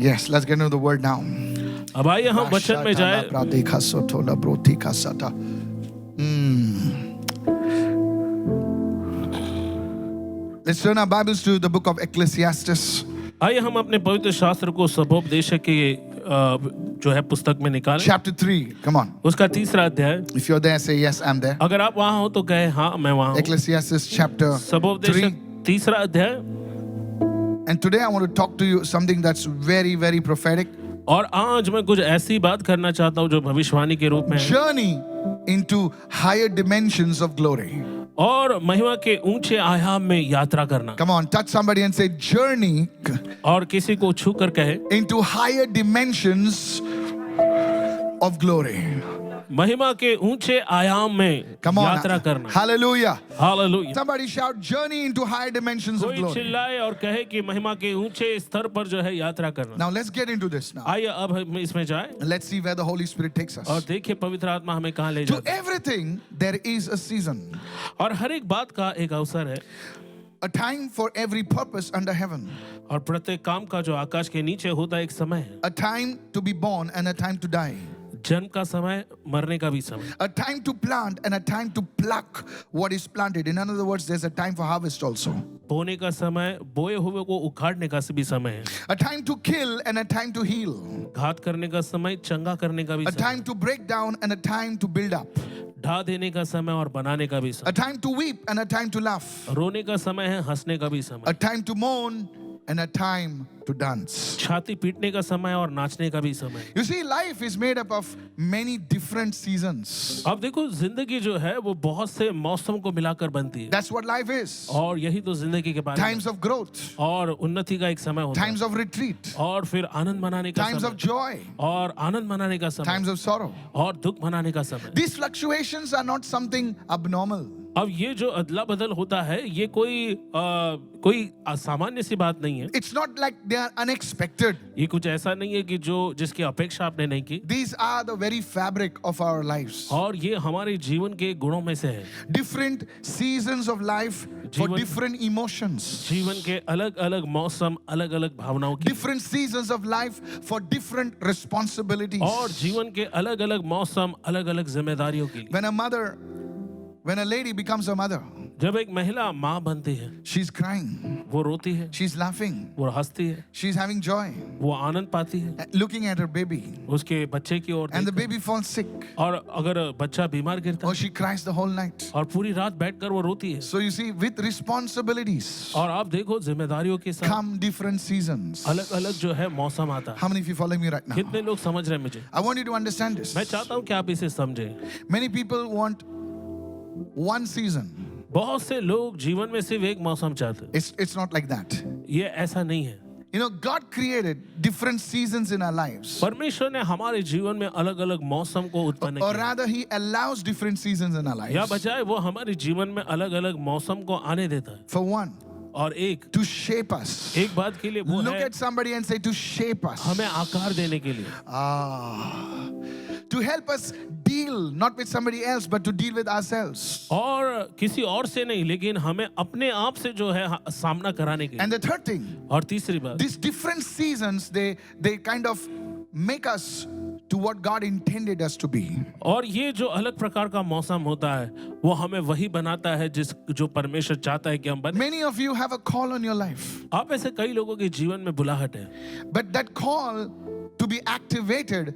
Yes, let's get into the word now. अब आइए हम वचन में जाए। Let's turn our Bibles to the book of Ecclesiastes. आइए हम अपने पवित्र शास्त्र को सबोपदेशक के जो है पुस्तक में निकालें। Chapter 3, come on. उसका तीसरा अध्याय। If you're there, say yes, I'm there. अगर आप वहाँ हो तो कहे हाँ मैं वहाँ हूँ। Ecclesiastes chapter 3. सबोपदेशक तीसरा अध्याय। And today I want to talk to you something that's very, very prophetic. और आज मैं कुछ ऐसी बात करना चाहता हूँ जो भविष्यवाणी के रूप में है। Journey into higher dimensions of glory. और महिमा के ऊंचे आयाम में यात्रा करना। Come on, touch somebody and say journey और किसी को छू कर कहे into higher dimensions of glory. महिमा के ऊंचे आयाम में Come on. यात्रा करना। Hallelujah. Hallelujah. Somebody shout journey into higher dimensions of कोई glory. चिल्लाए और कहे कि महिमा के ऊंचे स्तर पर जो है यात्रा करना। Now let's get into this now. आइए अब हम इसमें जाएं And let's see where the Holy Spirit takes और us. देखिए पवित्र आत्मा हमें कहाँ ले To जाता है। everything there is a season. और हर एक बात का एक अवसर है A time for every purpose under heaven. और प्रत्येक काम का जो आकाश के नीचे होता है एक समय है। A time to be born and a time to die. जन्म का समय, मरने का भी समय। A time to plant and a time to pluck what is planted. In other words, there's a time for harvest also. बोने का समय, बोए हुए को उखाड़ने का भी समय है। A time to kill and a time to heal. घात करने का समय, चंगा करने का भी A समय। time to break down and a time to build up. ढा देने का समय और बनाने का भी A समय। time to weep and a time to laugh. रोने का समय है, हंसने का भी समय। A time to mourn and a time to dance. छाती पीटने का समय और नाचने का भी समय। You see, life is made up of many different seasons. अब देखो जिंदगी जो है वो बहुत से मौसम को मिलाकर बनती है। That's what life is. और यही तो जिंदगी के बारे में। Times of growth, और उन्नति का एक समय होता है। times of retreat, और फिर आनंद मनाने का times of समय। joy, और आनंद मनाने का समय। times of sorrow. और दुख मनाने का समय। These fluctuations are not something abnormal. अब ये जो अदला बदल होता है ये कोई असामान्य सी बात नहीं है। It's not like they are unexpected. ये कुछ ऐसा नहीं है कि जो जिसकी अपेक्षा आपने नहीं की। These are the very fabric of our lives. और ये हमारे जीवन के गुणों में से है। Different seasons of life for जीवन- different emotions. जीवन के अलग अलग मौसम, अलग अलग भावनाओं की। Different seasons of life for different responsibilities. और जीवन के अलग अलग मौसम, अलग अलग जिम्मेदारियों के लिए। When a lady becomes a mother, जब एक महिला माँ बनती है she's crying, वो रोती है, she's laughing, वो हंसती है, she's having joy, वो आनंद पाती है looking at her baby, उसके बच्चे की ओर and the देखकर। baby falls sick, और अगर बच्चा बीमार गिरता or है she cries the whole night. और पूरी रात बैठकर वो रोती है। So you see, with responsibilities और आप देखो जिम्मेदारियों के साथ come different seasons. अलग अलग जो है मौसम आता है। How many of you following me right now? कितने लोग समझ रहे हैं मुझे? I want you to understand this. मैं चाहता हूँ कि आप इसे समझें। Many people want one season. बहुत से लोग जीवन में सिर्फ एक मौसम चाहते हैं। It's not like that. ये ऐसा नहीं है। You know, God created different seasons in our lives. परमेश्वर ने हमारे जीवन में अलग अलग मौसम को उत्पन्न Or किया, rather, He allows different seasons in our या lives. बजाय वो हमारे जीवन में अलग अलग मौसम को आने देता है। For one, और एक to shape us. एक बात के लिए वो Look है at somebody and say, to shape us. हमें आकार देने के लिए, To help us deal, not with somebody else, but to deal with ourselves. और किसी और से नहीं लेकिन हमें अपने आप से जो है सामना कराने के लिए। And the third thing, और तीसरी बात, these different seasons, they kind of make us to what God intended us to be. और ये जो अलग प्रकार का मौसम होता है वो हमें वही बनाता है जो परमेश्वर चाहता है कि हम बने। Many of you have a call on your life, आप ऐसे कई लोगों के जीवन में बुलाहट है, but that call to be activated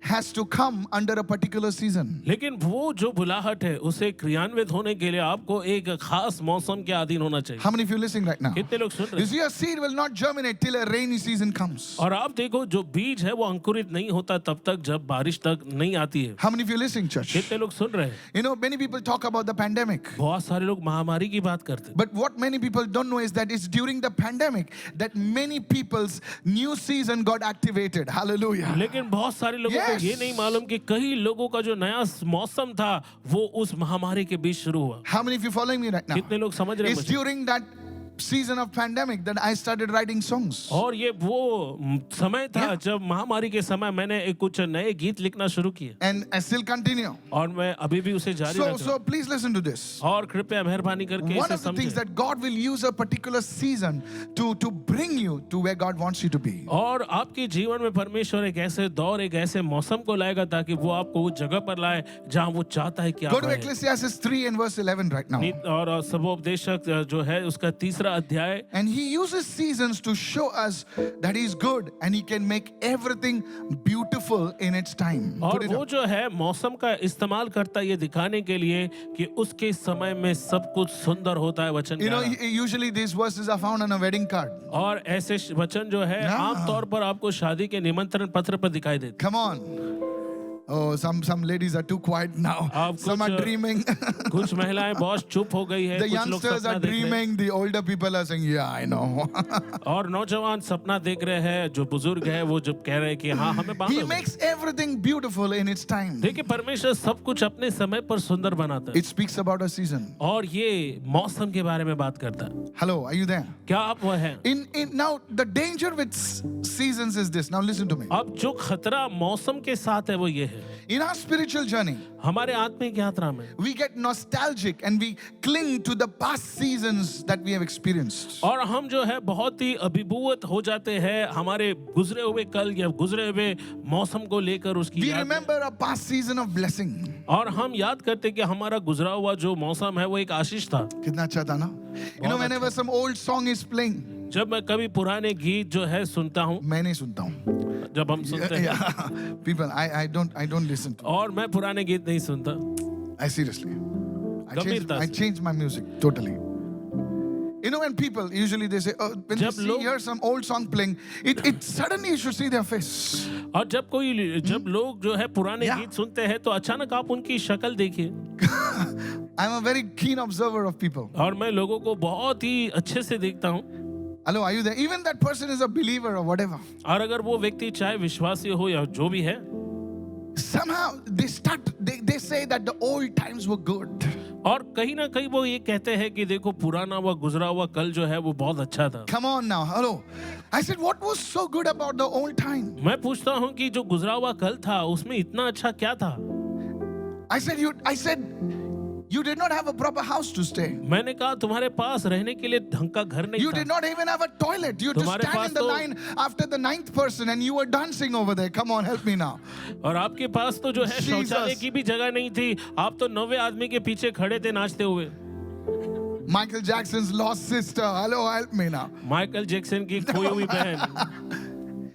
has to come under a particular season. लेकिन वो जो बुलाहट है उसे क्रियान्वित होने के लिए आपको एक खास मौसम के अधीन होना चाहिए। How many of you listening right now? कितने लोग सुन रहे You हैं? see, a seed will not germinate till a rainy season comes. और आप देखो जो बीज है वो अंकुरित नहीं होता तब तक जब बारिश तक नहीं आती है। How many of you listening, church? कितने लोग सुन रहे हैं? You know, many people talk about the pandemic. बहुत सारे लोग महामारी की बात करते हैं, But what many people don't know is that it's during the pandemic that many people's new season got activated. Hallelujah. लेकिन बहुत सारे लोगों को Yes. ये नहीं मालूम कि कई लोगों का जो नया मौसम था वो उस महामारी के बीच शुरू हुआ। How many of you following me right now? कितने लोग समझ रहे हैं It's मुझे? during that season of pandemic that I started writing songs. और ये वो समय था जब महामारी के समय मैंने कुछ नए गीत लिखना शुरू किए And I still continue. और मैं अभी भी उसे जारी रख रहा So please listen to this. हूं। और कृपया मेहरबानी करके One इसे of the things समझें। that God will use a particular season to bring you to where God wants you to be. और आपके जीवन में परमेश्वर एक ऐसे दौर एक ऐसे मौसम को लाएगा ताकि वो आपको उस जगह पर लाए जहां वो चाहता है कि Go आप to रहें। Ecclesiastes 3 and verse 11 right now. और सबोपदेशक जो है उसका 3रा अध्याय And he uses seasons to show us that he's good and he can make everything beautiful in its time. और Put it वो up. जो है मौसम का इस्तेमाल करता है ये दिखाने के लिए कि उसके समय में सब कुछ सुंदर होता है वचन You know, प्यारा। usually these verses are found on a wedding card. और ऐसे वचन जो है Yeah. आमतौर पर आपको शादी के निमंत्रण पत्र पर दिखाई देते Come on. Oh, some ladies are too quiet now. आप Some are कुछ- dreaming. कुछ महिलाएं बहुत चुप हो गई है The कुछ लोग youngsters सपना are देख रहे हैं dreaming. The older people are saying, yeah, I know. और नौजवान सपना देख रहे हैं जो बुजुर्ग है वो जब कह रहे हैं कि हाँ हमें He बांधो makes everything beautiful in its time. देखिए परमेश्वर सब कुछ अपने समय पर सुंदर बनाता है It speaks about a season. और ये मौसम के बारे में बात करता है Hello, are you there? क्या आप वह हैं In now the danger with seasons is this. Now listen to me. अब जो खतरा मौसम के साथ है वो ये है In our spiritual journey, हमारे आत्मिक यात्रा में we get nostalgic and we cling to the past seasons that we have experienced. और हम जो है बहुत ही अभिभूत हो जाते हैं हमारे गुजरे हुए कल या गुजरे हुए मौसम को लेकर उसकी We याद में। remember a past season of blessing. और हम याद करते हैं कि हमारा गुजरा हुआ जो मौसम है वो एक आशीष था कितना अच्छा था ना? You know, whenever some old song is playing, जब मैं कभी पुराने गीत जो है सुनता हूँ मैं नहीं सुनता हूँ. जब हम सुनते हैं Yeah, people, I don't listen to. और मैं पुराने गीत नहीं सुनता I seriously, गंभीरता I से। changed my music totally. You know, when people usually they say, oh, when you जब लोग- hear some old song playing, it suddenly you should see their face. और जब लोग जो है पुराने Yeah. गीत सुनते हैं तो अचानक आप उनकी शक्ल देखिए I'm a very keen observer of people. और मैं लोगों को बहुत ही अच्छे से देखता हूँ Hello, are you there? Even that person is a believer or whatever. और अगर वो व्यक्ति चाहे विश्वासी हो या जो भी है Somehow they say that the old times were good. और कहीं ना कहीं वो ये कहते हैं कि देखो पुराना हुआ गुजरा हुआ कल जो है वो बहुत अच्छा था Come on now, hello. I said, what was so good about the old time? मैं पूछता हूँ कि जो गुजरा हुआ कल था उसमें इतना अच्छा क्या था I said, you did not have a proper house to stay. मैंने कहा तुम्हारे पास रहने के लिए ढंग का घर नहीं You did था not even have a toilet. You just तुम्हारे stand पास in the तो- line after the 9th person and you were dancing over there. Come on, help me now. और आपके पास तो जो है Jesus. शौचालय की भी जगह नहीं थी आप तो 90 आदमी के पीछे खड़े थे नाचते हुए Michael Jackson's lost sister. Hello, help me now. Michael Jackson की खोई हुई बहन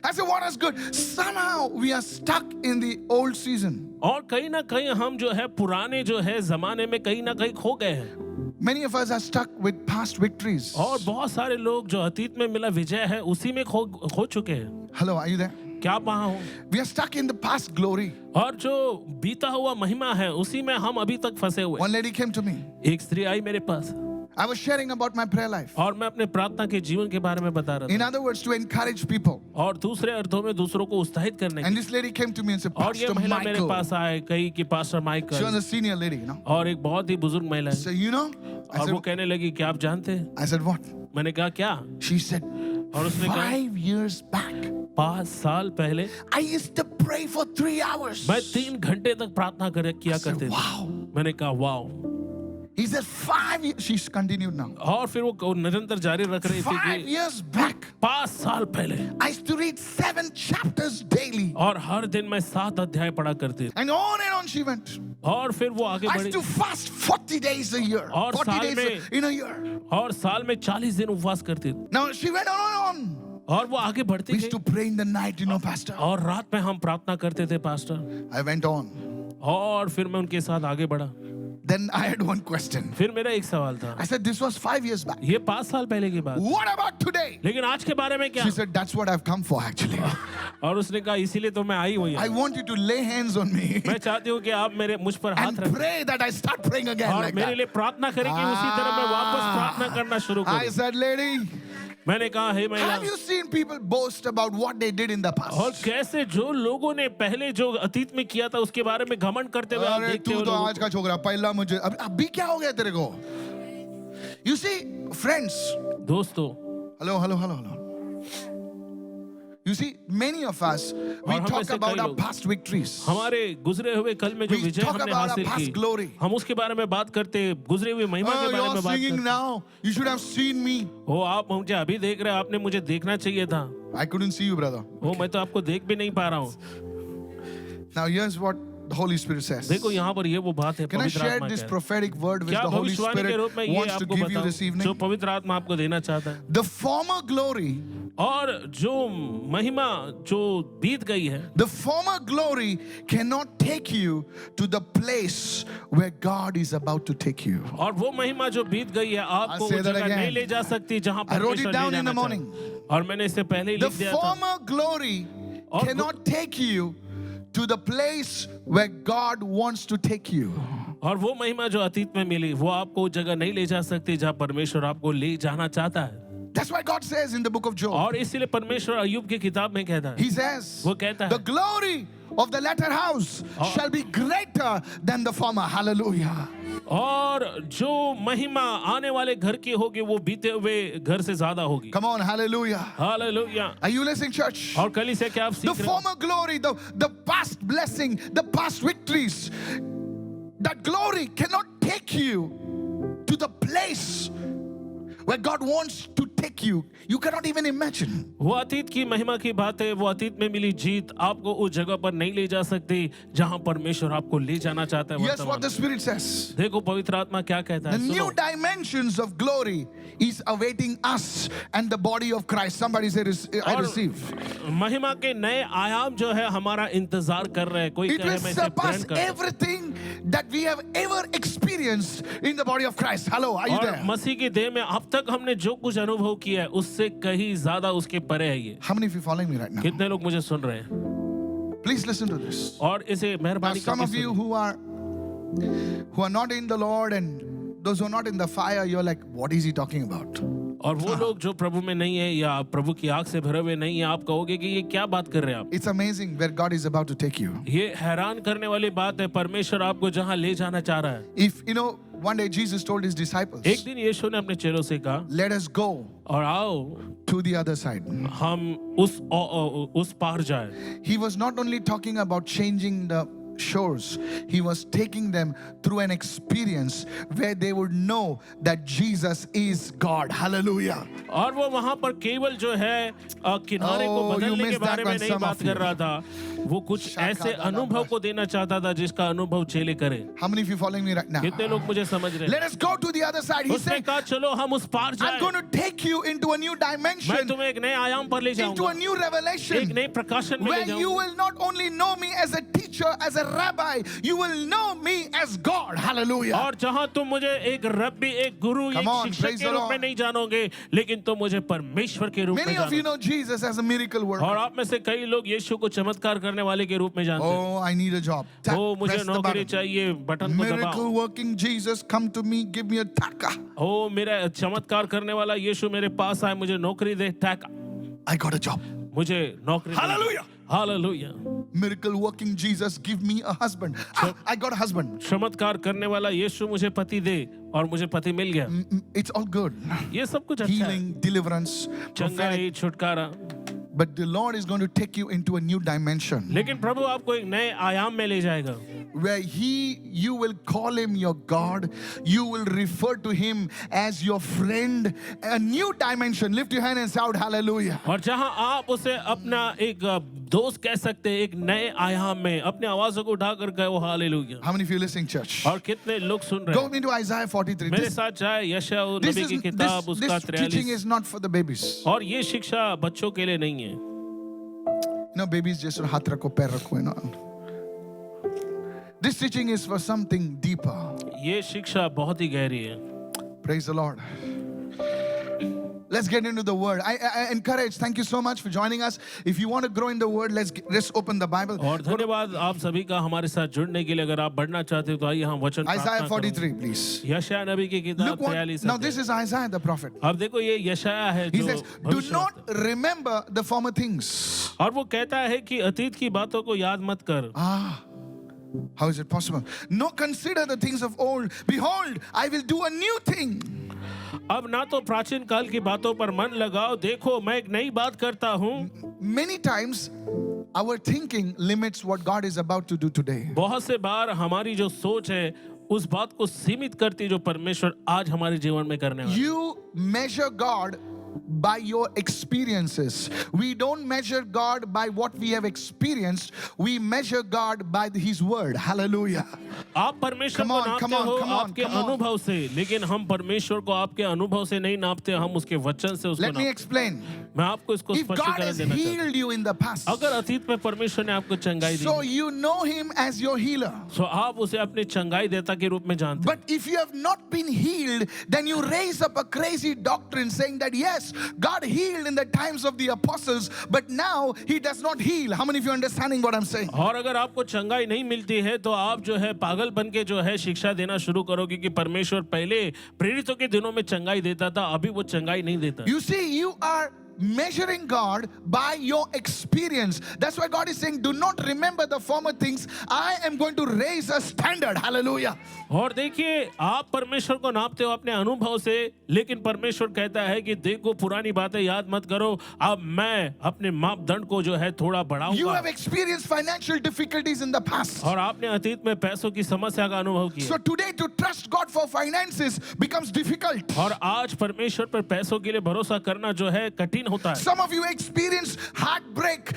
I said, what is good? Somehow we are stuck in the old season. और कहीं ना कहीं हम जो है पुराने जो है जमाने में कहीं ना कहीं खो गए हैं Many of us are stuck with past victories. और बहुत सारे लोग जो अतीत में मिला विजय है उसी में खो चुके हैं Hello, are you there? क्या आप वहां हो We are stuck in the past glory. और जो बीता हुआ महिमा है उसी में हम अभी तक फंसे हुए One lady came to me. एक स्त्री आई मेरे पास I was sharing about my prayer life. और मैं अपने प्रार्थना के जीवन के बारे में बता रहा In था other words, to encourage people. और दूसरे अर्थों में दूसरों को उत्साहित करने And की this lady came to me and said, और ये Pastor महिला मेरे Michael. पास आए कही कि pastor She was Michael a senior lady, you know. और एक बहुत ही बुजुर्ग महिला है So, you know, और वो कहने लगी कि आप जानते हैं I said, what? मैंने कहा क्या She said, और उसने कहा 5 years back, 5 साल पहले I used to pray for 3 hours. मैं 3 घंटे तक प्रार्थना किया I said, करते थे wow. मैंने कहा wow He said, 5 years. She's continued now. और फिर वो निरंतर जारी रख रही थी 5 कि years back, 5 साल पहले I used to read 7 chapters daily. और हर दिन मैं 7 अध्याय पढ़ा करती थी And on she went. और फिर वो आगे I बढ़ी used to fast 40 days a year. और 40 साल days में- in a year. और साल में 40 दिन उपवास करती थी Now she went on and on. और वो आगे बढ़ती We used to गई pray in the night, you know, Pastor. और रात में हम प्रार्थना करते थे पास्टर I went on. और फिर मैं उनके साथ आगे बढ़ा Then I had one question. फिर मेरा एक सवाल था I said, this was 5 years back. ये 5 साल पहले की बात What about today? लेकिन आज के बारे में क्या She said, that's what I've come for actually. और उसने कहा इसीलिए तो मैं आई हुई I हूँ want you to lay hands on me मैं चाहती हूँ कि आप मेरे मुझ पर हाथ and रखें pray that I start praying again और like मेरे that. लिए प्रार्थना करें कि उसी तरह मैं वापस प्रार्थना करना शुरू I करूं said, lady, मैंने कहा हे महिला have you seen people boast about what they did in the और past? कैसे जो लोगों ने पहले जो अतीत में किया था उसके बारे में घमंड करते हुए आप अरे देखते तू हो तो लोगों आज का छोकरा पहला मुझे अभी क्या हो गया तेरे को? You see, friends, दोस्तों, hello. You see, many of us, we और हम talk में से about कई our लोग past victories. हमारे गुजरे हुए कल में जो We विजय talk हमने about our हासिल past की, glory. हम उसके बारे में बात करते, गुजरे हुए महिमा के Oh, बारे you're में बात singing करते। now. You should have seen me. ओ, आप मुझे अभी देख रहे हैं, आपने मुझे देखना चाहिए था। I couldn't see you, brother. ओ, मैं तो आपको देख भी नहीं पा रहा हूँ। Now, here's what the Holy Spirit says. देखो यहाँ पर ये वो बात है, Can I पवित्र share आत्मा this क्या है? prophetic word which क्या the Holy भविष्यवाणी के Spirit रूप में ये wants to आपको give you this बताऊं, जो evening? पवित्र आत्मा आपको देना चाहता है? The former glory, और जो महिमा जो बीत गई है, the former glory cannot take you to the place where God is about to take you. और वो महिमा जो बीत गई है, आपको I'll say उस that जगह again. नहीं ले जा सकती जहाँ I wrote it परमेश्वर ले down in जाना the morning. चाहता है। और मैंने इससे पहले ही The लिख दिया था। former glory और cannot take you to the place where God wants to take you. और वो महिमा जो अतीत में मिली, वो आपको उस जगह नहीं ले जा सकती जहाँ परमेश्वर आपको ले जाना चाहता है। That's why God says in the book of Job, और इसीलिए परमेश्वर अय्यूब की किताब में कहता है, He says, वो कहता the है, glory of the latter house shall be greater than the former. Hallelujah. और जो महिमा आने वाले घर की होगी, वो बीते हुए घर से ज्यादा होगी। Come on, hallelujah. Hallelujah. Are you listening, church? और कली से क्या आप The सीख रहे हैं? former glory, the past blessing, the past victories, that glory cannot take you to the place where God wants to take you. You cannot even imagine. वो अतीत की महिमा की बात है, वो अतीत में मिली जीत आपको उस जगह पर नहीं ले जा सकती जहां परमेश्वर आपको ले जाना चाहता है। Yes, what वर्तमान the में। Spirit says. देखो पवित्र आत्मा क्या कहता The है, new सुनो। dimensions of glory is awaiting us and the body of Christ. Somebody say, I और receive. महिमा के नए आयाम जो है हमारा इंतजार कर रहे हैं, कोई It कहे will मैं इसे surpass ग्रहण कर। everything that we have ever experienced in the body of Christ. Hello, are you और there? मसीह की देह में अब तक हमने जो कुछ अनुभव किया है, उससे कहीं ज्यादा उसके परे है ये। How many of you following me right now? कितने लोग मुझे सुन रहे हैं? Please listen to this. और इसे Now, मेहरबानी some करके of you सुनिए। who are not in the Lord and those who are not in the fire, you're like, what is he talking about? और वो लोग जो प्रभु में नहीं है या प्रभु की आग से भरे हुए नहीं है, आप कहोगे कि ये क्या बात कर रहे हैं आप? It's amazing where God is about to take you. ये हैरान करने वाली बात है, परमेश्वर आपको जहां ले जाना चाह रहा है। If you know, one day Jesus told his disciples, एक दिन यीशु ने अपने चेलों से कहा, let us go और आओ to the other side. हम उस पार जाए। He was not only talking about changing the shores, he was taking them through an experience where they would know that Jesus is God. Hallelujah. और वो वहां पर केवल जो है किनारे को Oh, you बदलने के missed बारे that में one, नहीं some बात of you. कर रहा था, वो कुछ ऐसे अनुभव को देना चाहता था जिसका अनुभव चेले करे। How many of you following me right now? कितने लोग मुझे समझ रहे हैं? Let us go to the other side. He उसने said, कहा चलो हम उस पार I'm जाएं, going to take you into a new मैं dimension, तुम्हें एक नए आयाम पर ले into जाऊंगा, a new एक revelation, नए प्रकाशन में ले where you जाऊंगा, will not only know me as a teacher, as a rabbi, you will know me as God. Hallelujah. और जहां तुम मुझे एक रब्बी, एक गुरु, Come एक on, शिक्षक praise के the रूप में Lord. नहीं जानोगे, लेकिन तुम मुझे परमेश्वर के रूप में Many of you जानोगे। know Jesus as a miracle worker. और आप में से कई लोग यीशु को चमत्कार करने वाले के रूप में जानते हैं। Oh, I need a job. Tap, ओ मुझे press the नौकरी button. चाहिए, बटन को दबाओ। Miracle working Jesus, come to me, give me a taka. ओ मेरा चमत्कार करने वाला यीशु मेरे पास आए, मुझे नौकरी दे, टैक, I got a job. मुझे नौकरी दे। Hallelujah. Hallelujah. Miracle working Jesus, give me a husband. I got a husband. चमत्कार करने वाला यीशु मुझे पति दे, और मुझे पति मिल गया। It's all good. ये सब कुछ अच्छा है, Healing, deliverance, prophetic. चंगाई, छुटकारा। But the Lord is going to take you into a new dimension लेकिन प्रभु आपको एक नए आयाम में ले जाएगा, where you will call him your God. You will refer to him as your friend. A new dimension. Lift your hand and shout hallelujah. और जहां आप उसे अपना एक दोस्त कह सकते हैं, एक नए आयाम में अपने आवाजों को उठाकर कहो hallelujah. How many of you listening, church? और कितने लोग सुन रहे Go हैं? into Isaiah 43. मेरे This, साथ जाए यशायाह this, नबी is, की किताब this, उसका this teaching 43। is not for the babies. और ये शिक्षा बच्चों के लिए नहीं है। No, babies just hath rakho, pair rakho, you know. This teaching is for something deeper. ये शिक्षा बहुत ही गहरी है। Praise the Lord. Let's get into the word. I encourage. Thank you so much for joining us. If you want to grow in the word, let's open the Bible. और धन्यवाद आप सभी का हमारे साथ जुड़ने के लिए। अगर आप बढ़ना चाहते हो तो आइए हम वचन Isaiah प्रार्थना 43, करें। please. यशायाह नबी की किताब Look what, 43 now this is Isaiah the prophet. अब देखो ये यशायाह है He जो says, do भविष्यवक्ता not remember the former things. है। और वो कहता है कि अतीत की बातों को याद मत कर। How is it possible? No, consider the things of old. Behold, I will do a new thing. अब ना तो प्राचीन काल की बातों पर मन लगाओ, देखो मैं एक नई बात करता हूँ। Many times, our thinking limits what God is about to do today. बहुत से बार हमारी जो सोच है उस बात को सीमित करती जो परमेश्वर आज हमारे जीवन में करने वाला है। You measure God by your experiences. We don't measure God by what we have experienced. We measure God by His word. Hallelujah. आप परमेश्वर Come को on, नापते come on, हो come on, आपके come on. अनुभव से, लेकिन हम परमेश्वर को आपके अनुभव से नहीं नापते, हम उसके वचन से उसको Let me नापते। explain. मैं आपको इसको If God स्पष्टीकरण has देना चाहता हूँ। healed you in the past, अगर अतीत में परमेश्वर ने आपको चंगाई दी, so you know Him as your healer. तो आप उसे अपने चंगाई देता के रूप में जानते हैं। But if you have not been healed, then you raise up a crazy doctrine saying that yes, God healed in the times of the apostles, but now He does not heal. How many of you are understanding what I'm saying? और अगर आपको चंगाई नहीं मिलती है तो आप जो है पागल बन के जो है शिक्षा देना शुरू करोगे कि परमेश्वर पहले प्रेरितों के दिनों में चंगाई देता था, अभी वो चंगाई नहीं देता। You see, you are measuring God by your experience. That's why God is saying, do not remember the former things. I am going to raise a standard. Hallelujah. और देखिए, आप परमेश्वर को नापते हो अपने अनुभव से, लेकिन परमेश्वर कहता है कि देखो पुरानी बातें याद मत करो, अब मैं अपने मापदंड को जो है थोड़ा You बढ़ाऊंगा। have experienced financial difficulties in the past. और आपने अतीत में पैसों की समस्या का अनुभव किया, So today to trust God for finances becomes difficult. और आज परमेश्वर पर पैसों के लिए भरोसा करना जो है कठिन होता है। Some of you experienced heartbreak,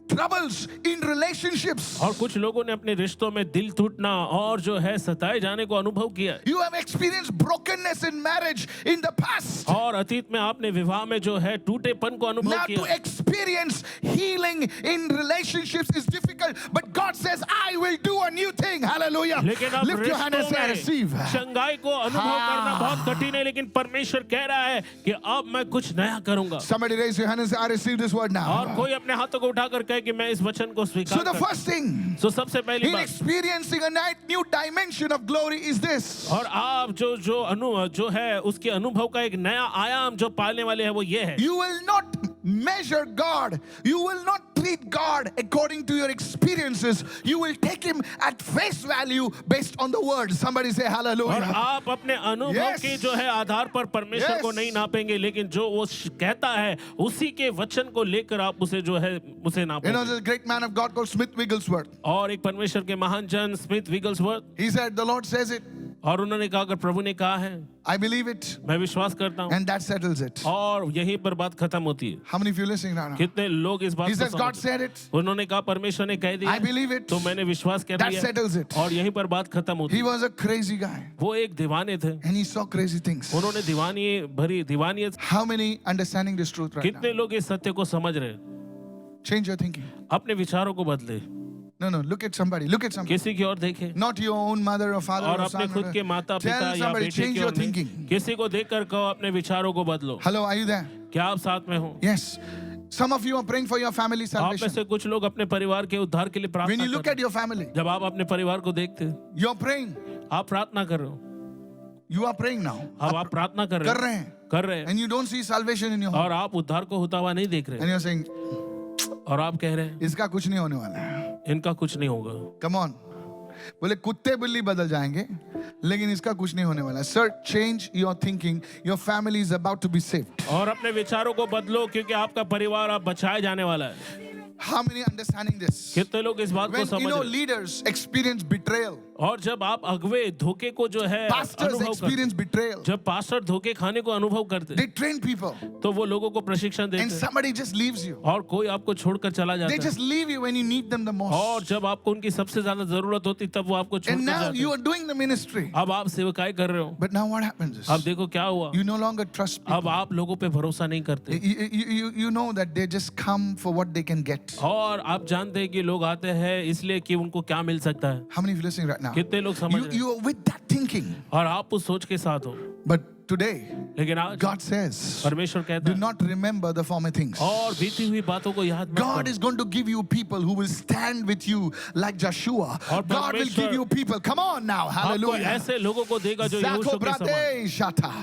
troubles in relationships. और कुछ लोगों ने अपने रिश्तों में दिल टूटना और जो है सताए जाने को अनुभव किया। You have experienced brokenness in marriage in the past. और अतीत में आपने विवाह में जो है टूटेपन को अनुभव Now to किया। experience healing in relationships is difficult, but God says, I will do a new thing. Hallelujah. लेकिन अब Lift your hand and say, I रिश्तों receive. में चंगाई को अनुभव करना बहुत कठिन है, लेकिन परमेश्वर कह रहा है कि अब मैं कुछ नया करूंगा। Somebody raise your hand and say, I receive this word और now. कोई अपने हाथों को उठाकर कहे कि मैं इस वचन को So स्वीकार the करता first thing हूं। सबसे पहली in बात, experiencing a new dimension of glory is this. और आप जो है उसके अनुभव का एक नया आयाम जो पालने वाले हैं वो ये है, You will not measure God. You will not treat God according to your experiences. You will take Him at face value based on the word. Somebody say और hallelujah. आप अपने अनुभव Yes. के जो है आधार पर परमेश्वर को Yes. नहीं नापेंगे, लेकिन जो वो कहता है उसी के वचन को लेकर आप उसे जो है उसे You know, नापेंगे। there's a great man of God called Smith Wigglesworth. और एक परमेश्वर के महान जन Smith Wigglesworth, He said, the Lord says it. और उन्होंने कहा अगर प्रभु ने कहा है I believe it. मैं विश्वास करता हूँ, And that settles it. और यहीं पर बात खत्म होती है। How many of you listening right now? कितने लोग इस बात He को says, God समझते said हैं? it. उन्होंने कहा परमेश्वर ने कह दिया I believe it. तो मैंने विश्वास कर That लिया, settles it. और यहीं पर बात खत्म होती He है। was a crazy guy. वो एक दीवाने थे, And he saw crazy things. उन्होंने Deewaniyat. How many understanding this truth right कितने now? लोग इस सत्य को समझ रहे हैं? Change your thinking. अपने विचारों को बदले, No, look at somebody. Look at somebody. किसी की ओर देखें, Not your own mother or father और or अपने son. खुद के माता पिता Tell या somebody, बेटे change की your ओर नहीं, thinking. किसी को देखकर कहो अपने विचारों को बदलो। Hello, are you there? क्या आप साथ में हो? Yes. Some of you are praying for your family आप में salvation. से कुछ लोग अपने परिवार के उद्धार के लिए When you प्रार्थना look कर at your family, जब आप अपने परिवार को देखते हैं, you're praying. आप प्रार्थना कर रहे हो, You are praying now. अब आप प्रार्थना कर कर रहे रहे हैं, हैं. कर रहे हैं, And you don't see salvation in your home. और आप उद्धार को होता हुआ नहीं देख रहे, And you're saying, और आप कह रहे हैं इसका कुछ नहीं होने वाला है. इनका कुछ नहीं होगा। Come on. बोले कुत्ते बिल्ली बदल जाएंगे लेकिन इसका कुछ नहीं होने वाला. Sir, change your thinking. Your family is about to be saved. और अपने विचारों को बदलो, क्योंकि आपका परिवार अब बचाए जाने वाला है। How many understanding this? कितने लोग इस बात को When समझ रहे हैं? leaders experience betrayal, और जब आप अगवे धोखे को जो है pastors अनुभव करते, experience betrayal. जब पास्टर धोखे खाने को अनुभव करते, They train people तो वो लोगों को प्रशिक्षण and देते हैं, somebody just leaves you. और कोई आपको छोड़कर चला They जाता है, just leave you when you need them the और most. जब आपको उनकी सबसे ज्यादा जरूरत होती तब वो आपको And छोड़कर now जाते you हैं। are doing the ministry. अब आप सेवकाई कर रहे हो, But now what happens is अब देखो क्या हुआ, you no longer trust अब people. आप लोगों पे भरोसा नहीं करते, You know that they just come for what they can get. और आप जानते हैं कि लोग आते हैं इसलिए कि उनको क्या मिल सकता है। How many of you listening right now? कितने लोग समझ रहे हैं? You are with that thinking. और आप उस सोच के साथ हो, But today, लेकिन आज God says, परमेश्वर कहता do है not remember the former things. और बीती हुई बातों को याद मत God करो। is going to give you people who will stand with you like Joshua. और God will परमेश्वर give you people. Come on now. आपको Hallelujah. ऐसे लोगों को देगा जो यहोशू के समान। Shata.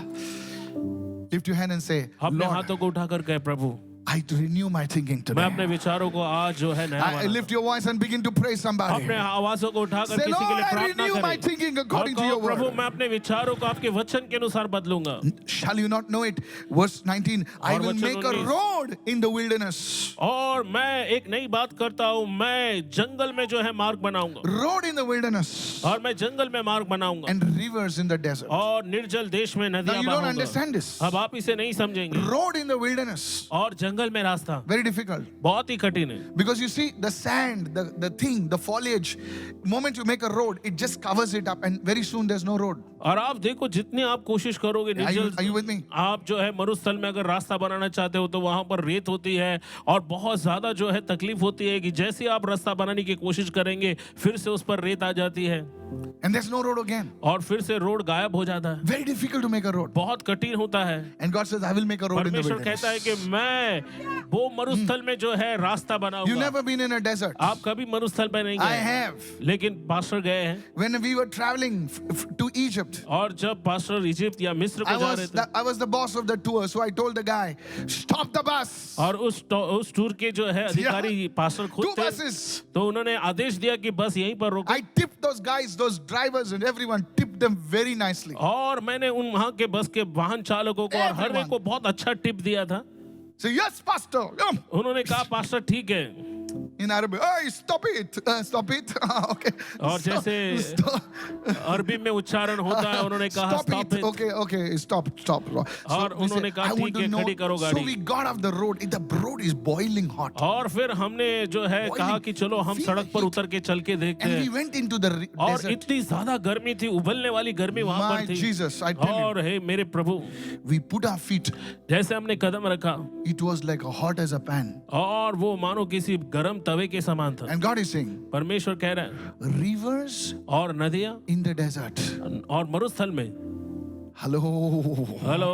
Lift your hand and say, अपने Lord, हाथों को उठाकर कहे प्रभु I renew my thinking मैं today. अपने विचारों को आज जो है नया I बनाता lift your voice and begin to praise somebody. अपने आवाजों को उठाकर Say, किसी के Lord, लिए I प्रार्थना renew my करें thinking according to और your कहो, प्रभु word. मैं अपने विचारों को आपके वचन के अनुसार बदलूंगा Shall you not know it? Verse 19, I और will वचन make a 19, road in the wilderness. और मैं एक नई बात करता हूँ मैं जंगल में जो है मार्ग बनाऊंगा Road in the wilderness. और मैं जंगल में मार्ग बनाऊंगा And rivers in the desert. और निर्जल देश में Now नदियां you don't बहाऊंगा understand this. अब आप इसे नहीं समझेंगे Road in the wilderness. और जंगल में रास्ता Very difficult. बहुत ही कठिन है Because you see, the sand, the thing, the foliage, moment you make a road, it just covers it up, and very soon there's no road. और आप देखो जितनी आप कोशिश करोगे Are you with me? आप जो है मरुस्थल में अगर रास्ता बनाना चाहते हो तो वहां पर रेत होती है और बहुत ज्यादा जो है तकलीफ होती है कि जैसे आप रास्ता बनाने की कोशिश करेंगे फिर से उस पर रेत आ जाती है And there's no road again. और फिर से रोड गायब हो जाता है Very difficult to make a road. बहुत कठिन होता है And God says, I will make a road in the परमेश्वर wilderness. कहता है कि मैं वो मरुस्थल में जो है रास्ता You've बनाऊंगा never been in a desert. आप कभी मरुस्थल में नहीं I गए have. लेकिन पास्टर गए हैं When we were traveling to Egypt, और जब पास्टर इजिप्ट या मिस्र को जा रहे थे I was the boss of the tour, so I told the guy, stop the bus. और उस टूर के जो है अधिकारी पास्टर खुद Two थे buses. तो उन्होंने आदेश दिया कि बस यहीं पर रोको I tipped those guys, those drivers, and everyone tipped them very nicely. और मैंने उन वहां के बस के वाहन चालकों को और हर Everyone. एक को बहुत अच्छा टिप दिया था Say, yes, pastor. उन्होंने कहा पास्टर ठीक है In Arabic, hey, stop it. Stop it. Okay. और जैसे अरबी में उच्चारण होता है उन्होंने कहा Stop stop it. it Okay, okay, stop. और we उन्होंने said, कहा I want ठीक है to know. खड़ी करो So गाड़ी we got off the road. The road is boiling hot. और फिर हमने जो है Boiling. कहा कि चलो हम Feel सड़क the पर heat. उतर के चल के देखते And we हैं went into the और desert. इतनी ज्यादा गर्मी थी उबलने वाली गर्मी वहां My पर थी Jesus, I tell you. और हे मेरे प्रभु We put our feet. जैसे हमने कदम रखा It was like hot as a pan. और वो मानो किसी गरम तवे के समान था And God is saying, परमेश्वर कह रहा है rivers और नदियां in the desert. और मरुस्थल में Hello. Hello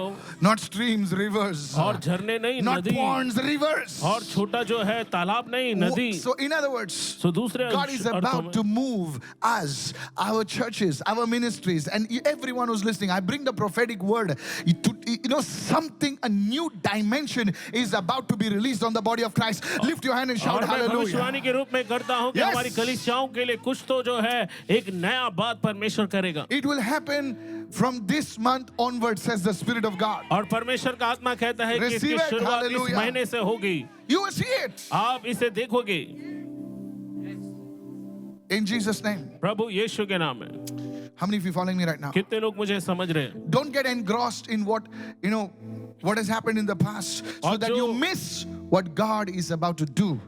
Not streams, rivers. और झरने नहीं Not नदी ponds, rivers. और छोटा जो है तालाब नहीं नदी So in other words, सो दूसरे God is अर्थों about में to move us, our churches, our ministries, and everyone who's listening. I bring the prophetic word. Something, a new dimension is about to be released on the body of Christ. Lift your hand and shout और मैं hallelujah. भविष्यवाणी के रूप में करता हूं कि Yes. हमारी कलीसियाओं के लिए कुछ तो जो है एक नया बात परमेश्वर करेगा It will happen from this month onwards, says the Spirit of God. और परमेश्वर का आत्मा कहता है कि इसकी Receive it. शुरुआत इस Hallelujah. महीने से होगी You will see it आप इसे देखोगे in Jesus' name. प्रभु यीशु के नाम में How many of you following me right now? कितने लोग मुझे समझ रहे हैं Don't get engrossed in what has happened in the past, so और that जो- you miss what God is about to do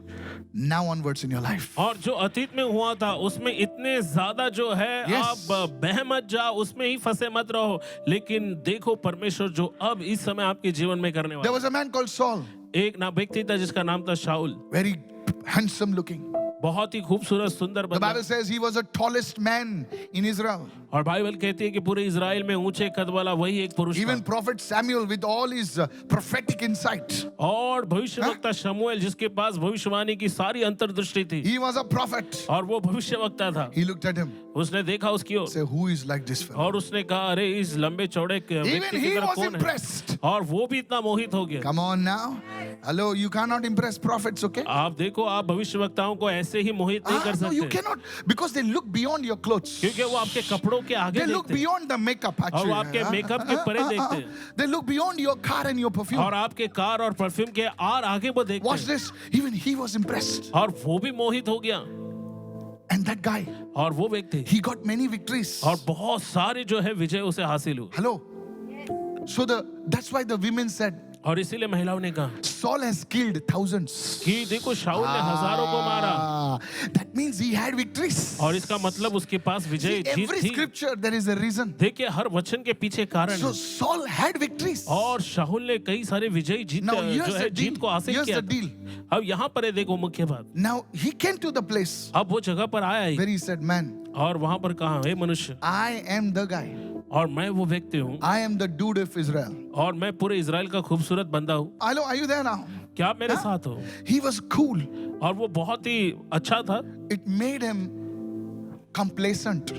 now onwards in your life. और जो अतीत में हुआ था उसमें इतने ज्यादा जो है Yes. आप बह मत जाओ उसमें ही फंसे मत रहो लेकिन देखो परमेश्वर जो अब इस समय आपके जीवन में करने There वाला was a man called Saul, एक ना व्यक्ति था जिसका नाम था शाऊल very handsome looking. बहुत ही खूबसूरत सुंदर The बंदा Bible says he was the tallest man in Israel. और बाइबल कहती है कि पूरे इज़राइल में ऊंचे कद वाला वही एक पुरुष था Even prophet Samuel, with all his prophetic insight, और भविष्यवक्ता शमूएल जिसके पास भविष्यवाणी की सारी अंतर्दृष्टि थी he was a prophet. और वो भविष्यवक्ता था He looked at him, उसने देखा उसकी ओर said, "Who is like this fellow?" और उसने कहा अरे इस लंबे चौड़े Even व्यक्ति की he तरफ was कौन है impressed. और वो भी इतना मोहित हो गया Come on now. Hello, you cannot impress prophets, okay? आप देखो आप भविष्यवक्ताओं को ऐसे ही मोहित नहीं कर No, you सकते cannot, because they look beyond your clothes. क्योंकि वो आपके कपड़ों के आगे They look देखते हैं beyond the makeup, और actually. वो आपके मेकअप के परे देखते हैं They look beyond your car and your perfume. और आपके कार और परफ्यूम के आर आगे वो देखते Watch हैं this. Even he was impressed. और वो भी मोहित हो गया And that guy, और वो व्यक्ति he got many victories. और बहुत सारे जो है विजय उसे हासिल हुए Hello. So that's why the women said, और इसीलिए महिलाओं ने कहा Saul has killed thousands. कि देखो शाऊल ने हजारों को मारा That means he had victories. और इसका मतलब उसके पास विजय See, जीत every थी scripture there is a reason. देखिए हर वचन के पीछे कारण So है Saul had victories. और शाहुल ने कई सारे विजय जीत Now here's जो है the deal. जीत को हासिल Here's किया the deal. था। अब यहाँ पर है देखो मुख्य बात Now he came to the place अब वो जगह पर आया ही where he said, "Man, और वहां पर कहा हे मनुष्य I am the guy. और मैं वो व्यक्ति हूँ I am the dude of Israel." और मैं पूरे इज़राइल का खूबसूरत बंदा हूँ Hello, are you there now? क्या आप मेरे साथ हो He was cool. और वो बहुत ही अच्छा था It made him complacent.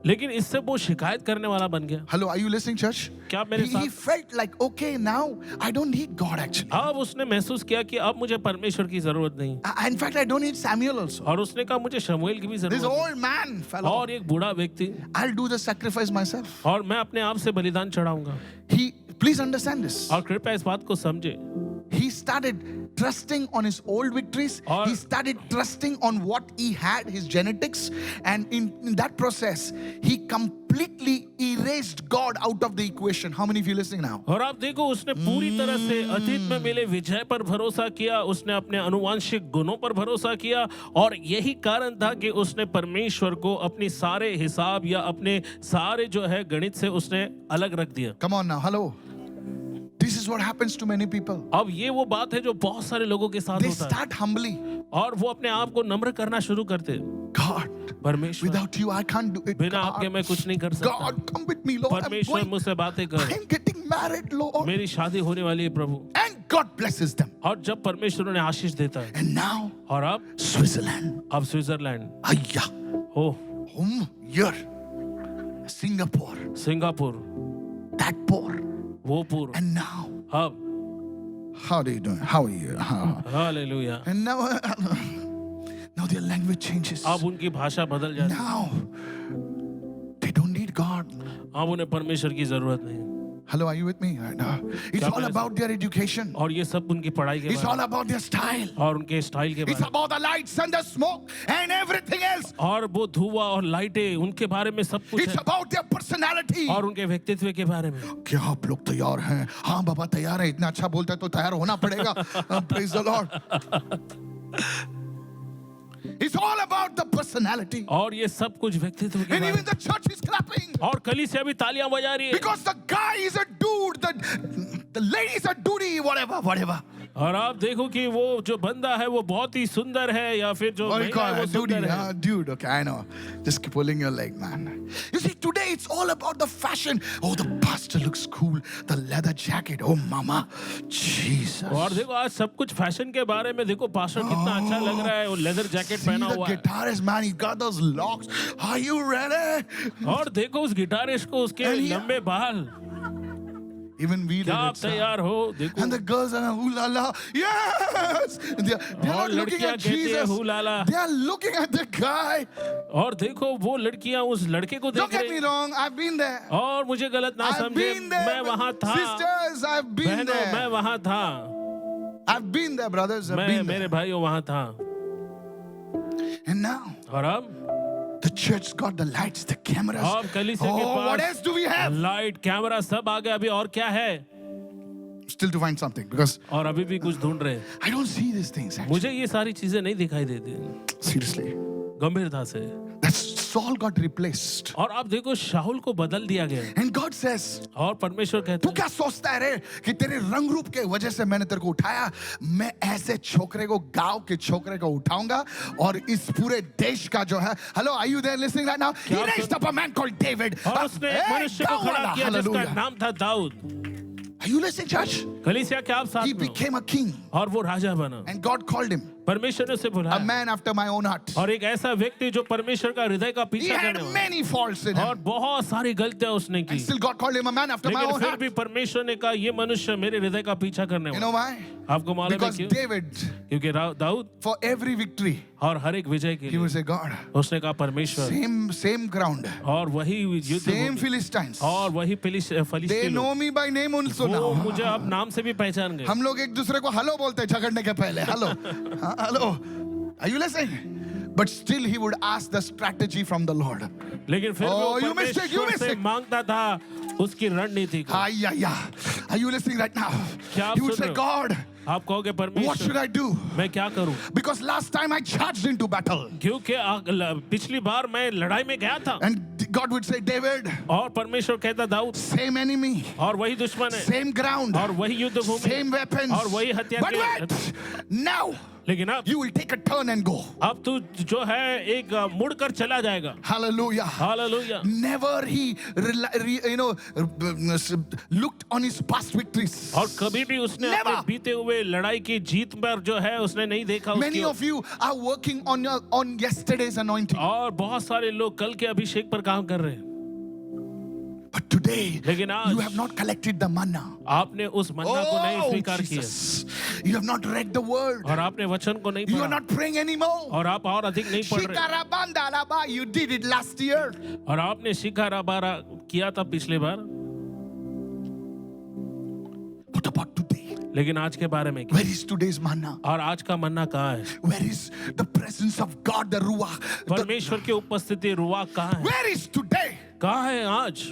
लेकिन इससे वो शिकायत करने वाला बन गया। Hello, are you listening, church? क्या आप मेरे He साथ? felt like, okay, now I don't need God actually. अब उसने महसूस किया कि अब मुझे परमेश्वर की जरूरत नहीं, In fact, I don't need Samuel also. और उसने कहा मुझे शमूएल की भी This जरूरत नहीं। old man, fellow. और एक बूढ़ा व्यक्ति, I'll do the sacrifice myself. और मैं अपने आप से बलिदान चढ़ाऊंगा। Please understand this. और कृपया इस बात को समझे। He started trusting on his old victories. और- He started trusting on what he had, his genetics. And in that process, he completely erased God out of the equation. How many of you listening now? और आप देखो, उसने पूरी तरह से अतीत में मिले विजय पर भरोसा किया, उसने अपने अनुवांशिक गुणों पर भरोसा किया, और यही कारण था कि उसने परमेश्वर को अपनी सारे हिसाब या अपने सारे जो है गणित से उसने अलग रख दिया। Come on now. Hello. This is what happens to many people. अब ये वो बात है जो बहुत सारे लोगों के साथ They होता है, start humbly. और वो अपने आप को नम्र करना शुरू करते हैं। God, परमेश्वर, without you, I can't do it. बिना आपके मैं कुछ नहीं कर सकता। God, come with me, Lord. I'm परमेश्वर going. मुझसे बातें कर, I'm getting married, Lord. मेरी शादी होने वाली है प्रभु। And God blesses them. और जब परमेश्वर उन्हें आशीष देता है, And now, और अब Switzerland. Switzerland, Ayya. Oh, Here. Singapore. Singapore, That poor. वो पूर्व, And now, अब how are you doing? How are you? Hallelujah. And now, now their language changes. अब उनकी भाषा बदल जाती है, Now, they don't need God. अब उन्हें परमेश्वर की जरूरत नहीं। Hello, are you with me? It's all about their education. और ये सब उनकी पढ़ाई के It's बारे all में, about their style. और उनके स्टाइल के It's बारे में, about the lights and the smoke and everything else. और वो धुआं और लाइटें, उनके बारे में सब कुछ It's है, about their personality. और उनके व्यक्तित्व के बारे में। क्या आप लोग तैयार हैं? हाँ बाबा तैयार है, इतना अच्छा बोलता है तो तैयार होना पड़ेगा. Praise the Lord. It's all about the personality. और ये सब कुछ व्यक्तित्व के And बारे even में, the church is clapping. और कलीसिया भी तालियां बजा रही है, Because the guy is a dude, the lady is a duty, whatever. और आप देखो कि वो जो बंदा है वो बहुत ही सुंदर है, या फिर जो What do you महिला call है वो it? Duty, सुंदर है। dude. Okay, I know. Just keep pulling your leg, man. You see, today it's all about the fashion. Oh, the pastor looks cool. The leather jacket. Oh, mama. Jesus. और देखो आज सब कुछ fashion के बारे में, देखो पास्टर कितना अच्छा लग रहा है, वो लेदर जैकेट See पहना the हुआ है, guitarist, man. He got those locks. Are you ready? और देखो उस गिटारिस्ट को, उसके And he- लंबे बाल, Even we did क्या आप it. sir. तैयार हो? देखो, And the girls are ooh la la, yes. They're और not looking लड़कियां at कहती है Jesus. Who Lala, They are looking at the guy. और देखो वो लड़कियां उस लड़के को Don't देख get me रही, wrong. I've been there. और मुझे गलत ना I've समझे, been there. मैं वहां था, Sisters, I've been बहनों मैं there. वहां था, I've been there, brothers. I've मैं been मेरे there. भाइयों वहां था। And now और अब the church got the lights, the cameras. अब कलीसिया के Oh, what pass else do we have? Light, camera सब आ गया, अभी और क्या है? Still to find something because और अभी भी कुछ ढूंढ रहे हैं। I don't see these things. Actually. मुझे ये सारी चीजें नहीं दिखाई देती Seriously, गंभीरता से। that Saul got replaced. और आप देखो शाहुल को बदल दिया गया, And God says, और परमेश्वर कहते तू हैं, क्या सोचता है रे कि तेरे रंग रूप के वजह से मैंने तेरे को उठाया? मैं ऐसे छोकरे को, गांव के छोकरे को उठाऊंगा और इस पूरे देश का जो है, hello, are you there listening right now? He क्या आप raised up a man called David. और उसने एक Hey, मनुष्य को गाँव खड़ा वाला, किया जिसका hallelujah. नाम था Dawood. Are you listening, church? कलीसिया क्या आप साथ He में हो? became a king और वो राजा बना, and God called him परमेश्वर ने उसे a बुलाया, man after my own heart. और एक ऐसा व्यक्ति जो परमेश्वर का हृदय का He पीछा had करने वाला, many faults in और him. बहुत सारी गलतियां उसने की, Still God called him a man after my लेकिन own फिर heart. भी परमेश्वर ने कहा ये मनुष्य मेरे हृदय का पीछा करने You वाला। know why? आपको मालूम है Because क्यों? David, क्योंकि दाऊद for every victory, और हर एक विजय के he लिए would say, God, उसने कहा परमेश्वर, same ground, और वही युद्ध same भूमि, Philistines. और वही They फलिस्तीन know me by name also वो now. मुझे अब नाम से भी पहचान गए। हम लोग एक दूसरे को हेलो बोलते हैं झगड़ने के पहले. Hello. Hello. Are you listening? But still he would ask the strategy from the Lord. लेकिन फिर Oh, वो you missed it, you परमेश्वर missed से it. मांगता था उसकी रणनीति को। Yeah. Are you listening right now? क्या आप He would सुन say, रहे हो? God, आप कहोगे what should परमेश्वर I do? मैं क्या करूं? Because last time I charged into battle. क्योंकि पिछली बार मैं लड़ाई में गया था, And God would say, David, और परमेश्वर कहता दाऊद, same enemy, और वही दुश्मन है, same ground, और वही युद्ध भूमि, same weapons. और वही हथियार But के- wait, now लेकिन अब you will take a turn and go. अब तू जो है एक मुड़कर चला जाएगा। Hallelujah. Hallelujah. Never he looked on his past victories. और कभी भी उसने Never. अपने बीते हुए लड़ाई की जीत पर जो है उसने नहीं देखा Many उसकी। of you are working on yesterday's anointing. और बहुत सारे लोग कल के अभिषेक पर काम कर रहे हैं, But today, लेकिन आज you have not collected the manna. आपने उस मन्ना को नहीं Oh, स्वीकार किया Jesus. You have not read the word. और आपने वचन को नहीं You are पढ़ा not praying anymore. और आप और अधिक नहीं पढ़ रहे Shikarabandalaba, you did it last year. और आपने शिकारा बारा किया था पिछले बार, What about today? लेकिन आज के बारे में क्या? Where is today's manna? और आज का मन्ना कहाँ है? Where is the presence of God, the Ruach? परमेश्वर की उपस्थिति रुआ कहाँ है? Where is today? कहाँ है आज?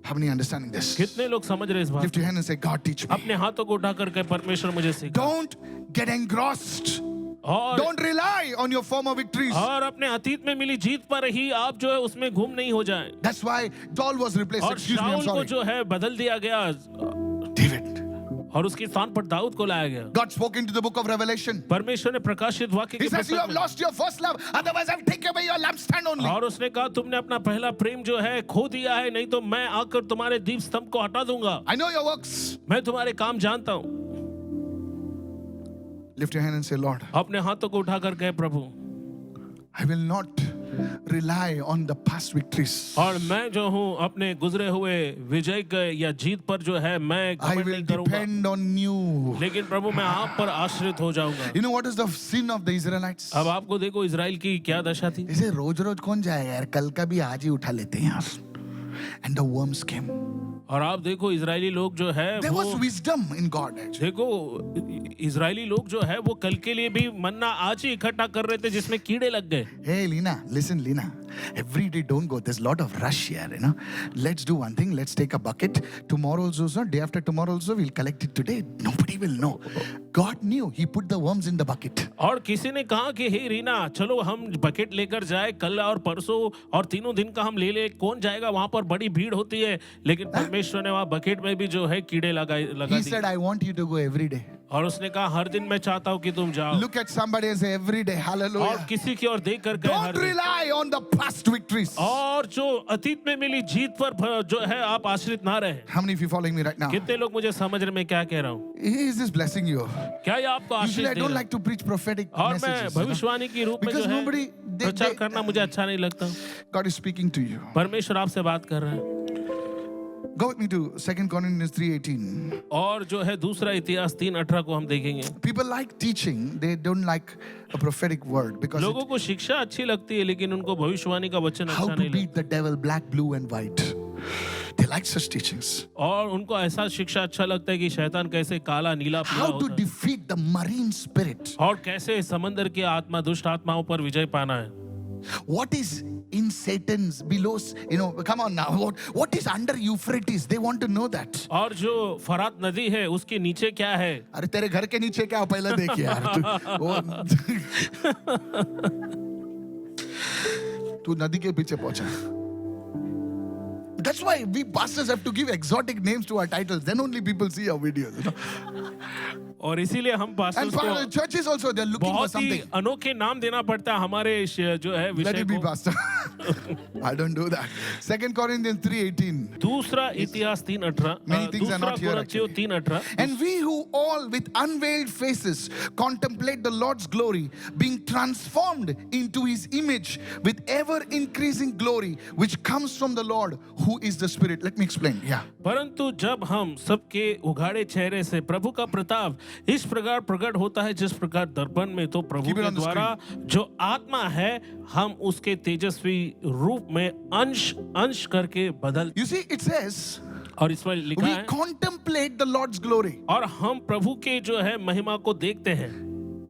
How many understanding this? कितने लोग समझ रहे इस बात Lift your hand and say, God, teach me. अपने हाथों को उठा करके परमेश्वर मुझे सिखा Don't get engrossed. और Don't rely on your former victories. अपने अतीत में मिली जीत पर ही आप जो है उसमें गुम नहीं हो जाएं। That's why Saul was replaced. और Excuse me, I'm शाऊल को sorry. जो है बदल दिया गया David. और उसके स्थान पर दाऊद को लाया गया। God spoke into the book of Revelation. परमेश्वर ने प्रकाशित वाक्य He के says, you पुस्तक have में lost your first love. Otherwise, I'll take away your lampstand only. और उसने कहा तुमने अपना पहला प्रेम जो है खो दिया है, नहीं तो मैं आकर तुम्हारे दीप स्तंभ को हटा दूंगा। I know your works. मैं तुम्हारे काम जानता हूँ। Lift your hand and say, Lord, अपने हाथों को उठा कर कहे प्रभु, I will not rely on the past victories. और मैं जो हूँ अपने गुजरे हुए विजय के या जीत पर जो है मैं I घमंड will नहीं करूंगा, depend on you. लेकिन प्रभु मैं आप पर आश्रित हो जाऊंगा। You know what is the sin of the Israelites? अब आपको देखो इजराइल की क्या दशा थी। इसे रोज रोज कौन जाएगा यार, कल का भी आज ही उठा लेते हैं यार. And the worms came. और आप देखो इजरायली लोग जो है There वो was wisdom in God actually. देखो इजरायली लोग जो है वो कल के लिए भी मन्ना आज ही इकट्ठा कर रहे थे जिसमें कीड़े लग गए। Hey Lina, listen Lina. Every day don't go. There's a lot of rush here, you know. Let's do one thing. Let's take a bucket. Tomorrow also, day after tomorrow also, we'll collect it today. Nobody will know. God knew. He put the worms in the bucket. और किसी ने कहा कि हे रीना चलो हम bucket लेकर जाए कल और परसों और तीनों दिन का हम ले ले, कौन जाएगा वहां पर बड़ी भीड़ होती है, लेकिन परमेश्वर ने वहां बकेट में भी जो है कीड़े लगा He दिए said, I want you to go every day. और उसने कहा हर दिन मैं चाहता हूँ कि तुम जाओ। Look at somebody and say every day. और Hallelujah. किसी की ओर देख कर कहे हर Don't दिन। rely on the past victories. और जो अतीत में मिली जीत पर जो है आप आश्रित ना रहे। How many of you following me right now? कितने लोग मुझे समझ रहे मैं क्या कह रहा हूँ? Is this blessing you? क्या ये आपको Usually I Ashish they don't रहा है? like to preach prophetic और मैं messages. You know? भविष्यवाणी के रूप में जो Because है nobody, प्रचार करना मुझे अच्छा नहीं लगता। God is speaking to you. परमेश्वर आपसे बात कर रहा है। Go with me to 2 Corinthians 3:18. और जो है दूसरा इतिहास 3:18 को हम देखेंगे। People like teaching, they don't like a prophetic word because लोगों को शिक्षा अच्छी लगती है लेकिन उनको भविष्यवाणी का वचन how अच्छा to नहीं beat the devil black, blue and white. They like such teachings. लगता और उनको ऐसा शिक्षा अच्छा लगता है कि शैतान कैसे काला नीला पीला How to होता है defeat the marine spirit. और कैसे समंदर की आत्मा दुष्ट आत्माओं पर विजय पाना है। What is in Satan's below, you know, come on now. What is under Euphrates? They want to know that. और जो फरात नदी है उसके नीचे क्या है? अरे तेरे घर के नीचे क्या पहले देख यार तू नदी के पीछे पहुंचा. That's why we pastors have to give exotic names to our titles. Then only people see our videos. You know? और इसीलिए हम And पास्टर्स को churches also, they're looking for बहुत ही something. अनोखे नाम देना पड़ता है हमारे जो है Let विषय it be, को। pastor. I don't do that. 2 Corinthians 3:18. दूसरा इतिहास 3:18 Many things are दूसरा not here कुरिन्थियों actually. 3:18 And we who all with unveiled faces contemplate the Lord's glory, being transformed into his image with ever increasing glory, which comes from the Lord, who is the Spirit. Let me explain. Yeah. परंतु जब हम सबके उघाड़े चेहरे से प्रभु का प्रताप इस प्रकार प्रकट होता है जिस प्रकार दर्पण में तो प्रभु Keep it के on the द्वारा जो आत्मा है हम उसके तेजस्वी रूप में अंश अंश करके बदल You see, it says, और इसमें लिखा we है contemplate the Lord's glory. और हम प्रभु के जो है महिमा को देखते हैं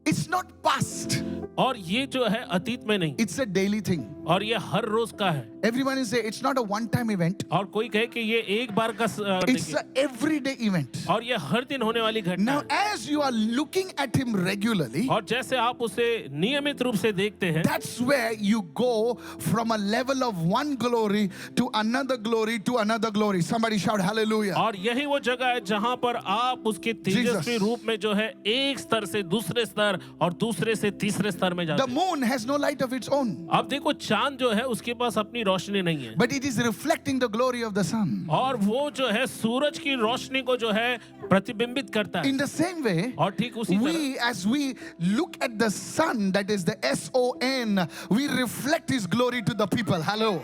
It's not past. और ये जो है अतीत में नहीं, It's a daily thing. और ये हर रोज का है। Everyone is saying it's not a one-time event. और कोई कहे कि ये एक बार का It's an everyday event. और ये हर दिन होने वाली घटना Now, है। as you are looking at him regularly, और जैसे आप उसे नियमित रूप से देखते हैं, that's where you go from a level of one glory to another glory to another glory. Somebody shout hallelujah. और यही वो जगह है जहां पर आप उसके तेजस्वी रूप में जो है एक स्तर से दूसरे स्तर और दूसरे से तीसरे स्तर में जाते The हैं। moon has no light of its own, अब देखो चांद जो है उसके पास अपनी रोशनी नहीं है, but it is reflecting the glory of the sun. और वो जो है सूरज की रोशनी को जो है प्रतिबिंबित करता है। In the same way, और ठीक उसी तरह as we look at the sun, that is the SON, we reflect his glory to the people. Hello.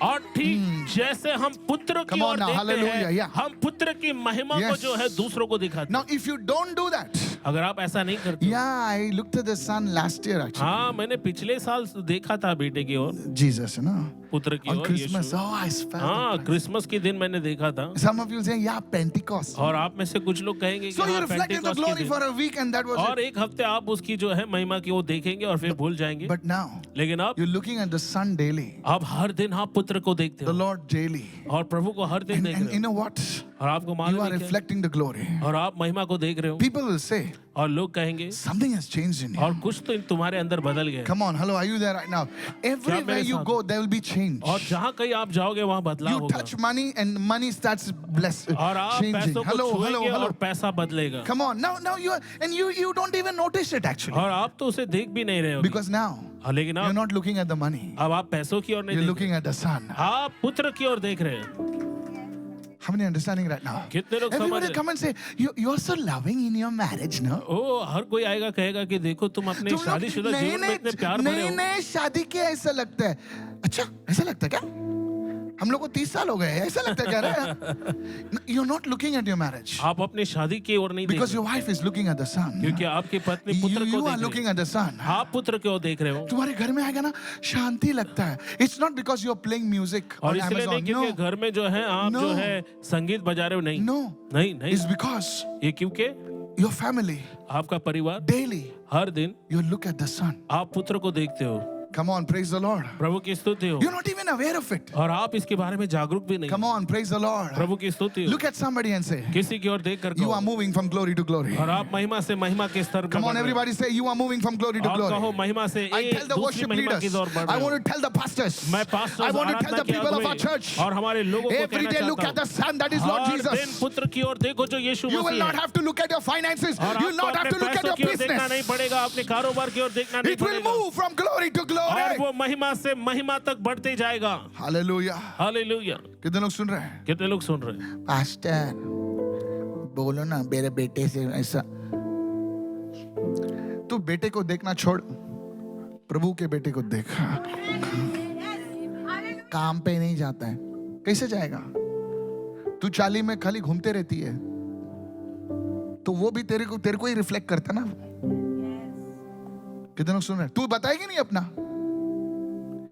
और ठीक जैसे हम पुत्र की Come on ओर now, देखते hallelujah, हैं, yeah. हम पुत्र की महिमा को Yes. जो है दूसरों को दिखाते हैं। Now, if you don't do that, अगर आप ऐसा नहीं करते, yeah, I looked at the sun last year actually. हाँ मैंने पिछले साल देखा था बेटे की ओर, Jesus, you know, पुत्र की on ओर Christmas. यीशु। Oh, I felt हाँ it. क्रिसमस के दिन मैंने देखा था। Some of you say, yeah, Pentecost. और आप में से कुछ लोग कहेंगे कि So you हाँ reflected the पेंटिकॉस्ट के glory दिन। for a week and that was और it. एक हफ्ते आप उसकी जो है महिमा की वो देखेंगे और फिर भूल जाएंगे। But now, लेकिन अब you're looking at the sun daily, आप हर दिन आप पुत्र को देखते the हो Lord daily. और प्रभु को हर दिन And, देख and रहे you हो know what? और आपको You मालूम are है क्या? reflecting the glory. और आप महिमा को देख रहे हो People will say, और लोग कहेंगे something has changed in you. और कुछ तो तुम्हारे अंदर बदल गया। Come on, hello, are you there right now? Everywhere you साथ go, there will be change. और जहाँ कहीं आप जाओगे वहाँ बदलाव You होगा touch money and money starts और आप changing. पैसों को Hello, hello, छुएंगे और hello. पैसा बदलेगा। Come on, now you don't even notice it actually. और आप तो उसे देख भी नहीं रहे हो Because now लेकिन you're अब not looking at the money. आप पैसों की ओर नहीं You're देख looking at the sun. रहे, आप पुत्र की ओर देख रहे हैं। How many understanding right now? कितने लोग समझ Everybody रहे? come and say, you're so loving in your marriage, no? ओ हर कोई आएगा कहेगा कि देखो तुम अपने तुम लोग शादीशुदा जीवन में इतने प्यार भरे हो। नए शादी के ऐसा लगता है। अच्छा ऐसा लगता है क्या? हम लोग को 30 साल हो गए हैं, ऐसा लगता है क्या रे? You're not looking at your marriage आप अपनी शादी की ओर नहीं देख because रहे your wife is looking at the sun. क्योंकि आपकी पत्नी पुत्र को You are देख looking रही है। at the sun. आप पुत्र की ओर देख रहे हो तुम्हारे घर में आएगा ना शांति लगता है. It's not because you're playing music और on इसलिए नहीं Amazon. क्योंकि No, घर में जो है आप No. जो है संगीत बजा रहे हो नहीं no. नहीं नहीं It's because ये क्योंकि your family आपका परिवार daily हर दिन you look at the sun. आप पुत्र को देखते हो। Come on, praise the Lord. प्रभु की स्तुति हो You're not even aware of it. और आप इसके बारे में जागरूक भी नहीं। Come on, praise the Lord. प्रभु की स्तुति हो। Look at somebody and say, किसी की ओर देख कर you कहो are moving from glory to glory. और आप महिमा से महिमा के स्तर Come पर on, बढ़ रहे हो। everybody say, you are moving from glory to और glory. कहो महिमा से I एक tell the दूसरी worship महिमा की leaders, ओर बढ़ I रहे हो। want to tell the pastors, मैं pastors I want to tell Aradhana the के people of our अगुवे church, और हमारे लोगों को every कहना day look at चाहता the हूँ sun, that is Lord हर दिन Jesus. पुत्र की ओर देखो जो यीशु You will मसीह not है have to look at your finances. और You will आपको not have अपने to look at पैसों your की ओर देखना नहीं business. पड़ेगा अपने कारोबार की ओर देखना नहीं It will पड़ेगा move from glory to और glory. वो महिमा से महिमा तक बढ़ते जाएगा। Hallelujah. हालेलुया। कितने लोग सुन रहे हैं? कितने लोग सुन रहे हैं? पास्टर बोलो ना मेरे बेटे से ऐसा. तू बेटे को देखना छोड़, प्रभु के बेटे को देख. काम पे नहीं जाता है, कैसे जाएगा? तू चाली में खाली घूमते रहती है तो वो भी तेरे को ही रिफ्लेक्ट करता ना. कितने लोग सुन रहे हैं? तू बताएगी नहीं अपना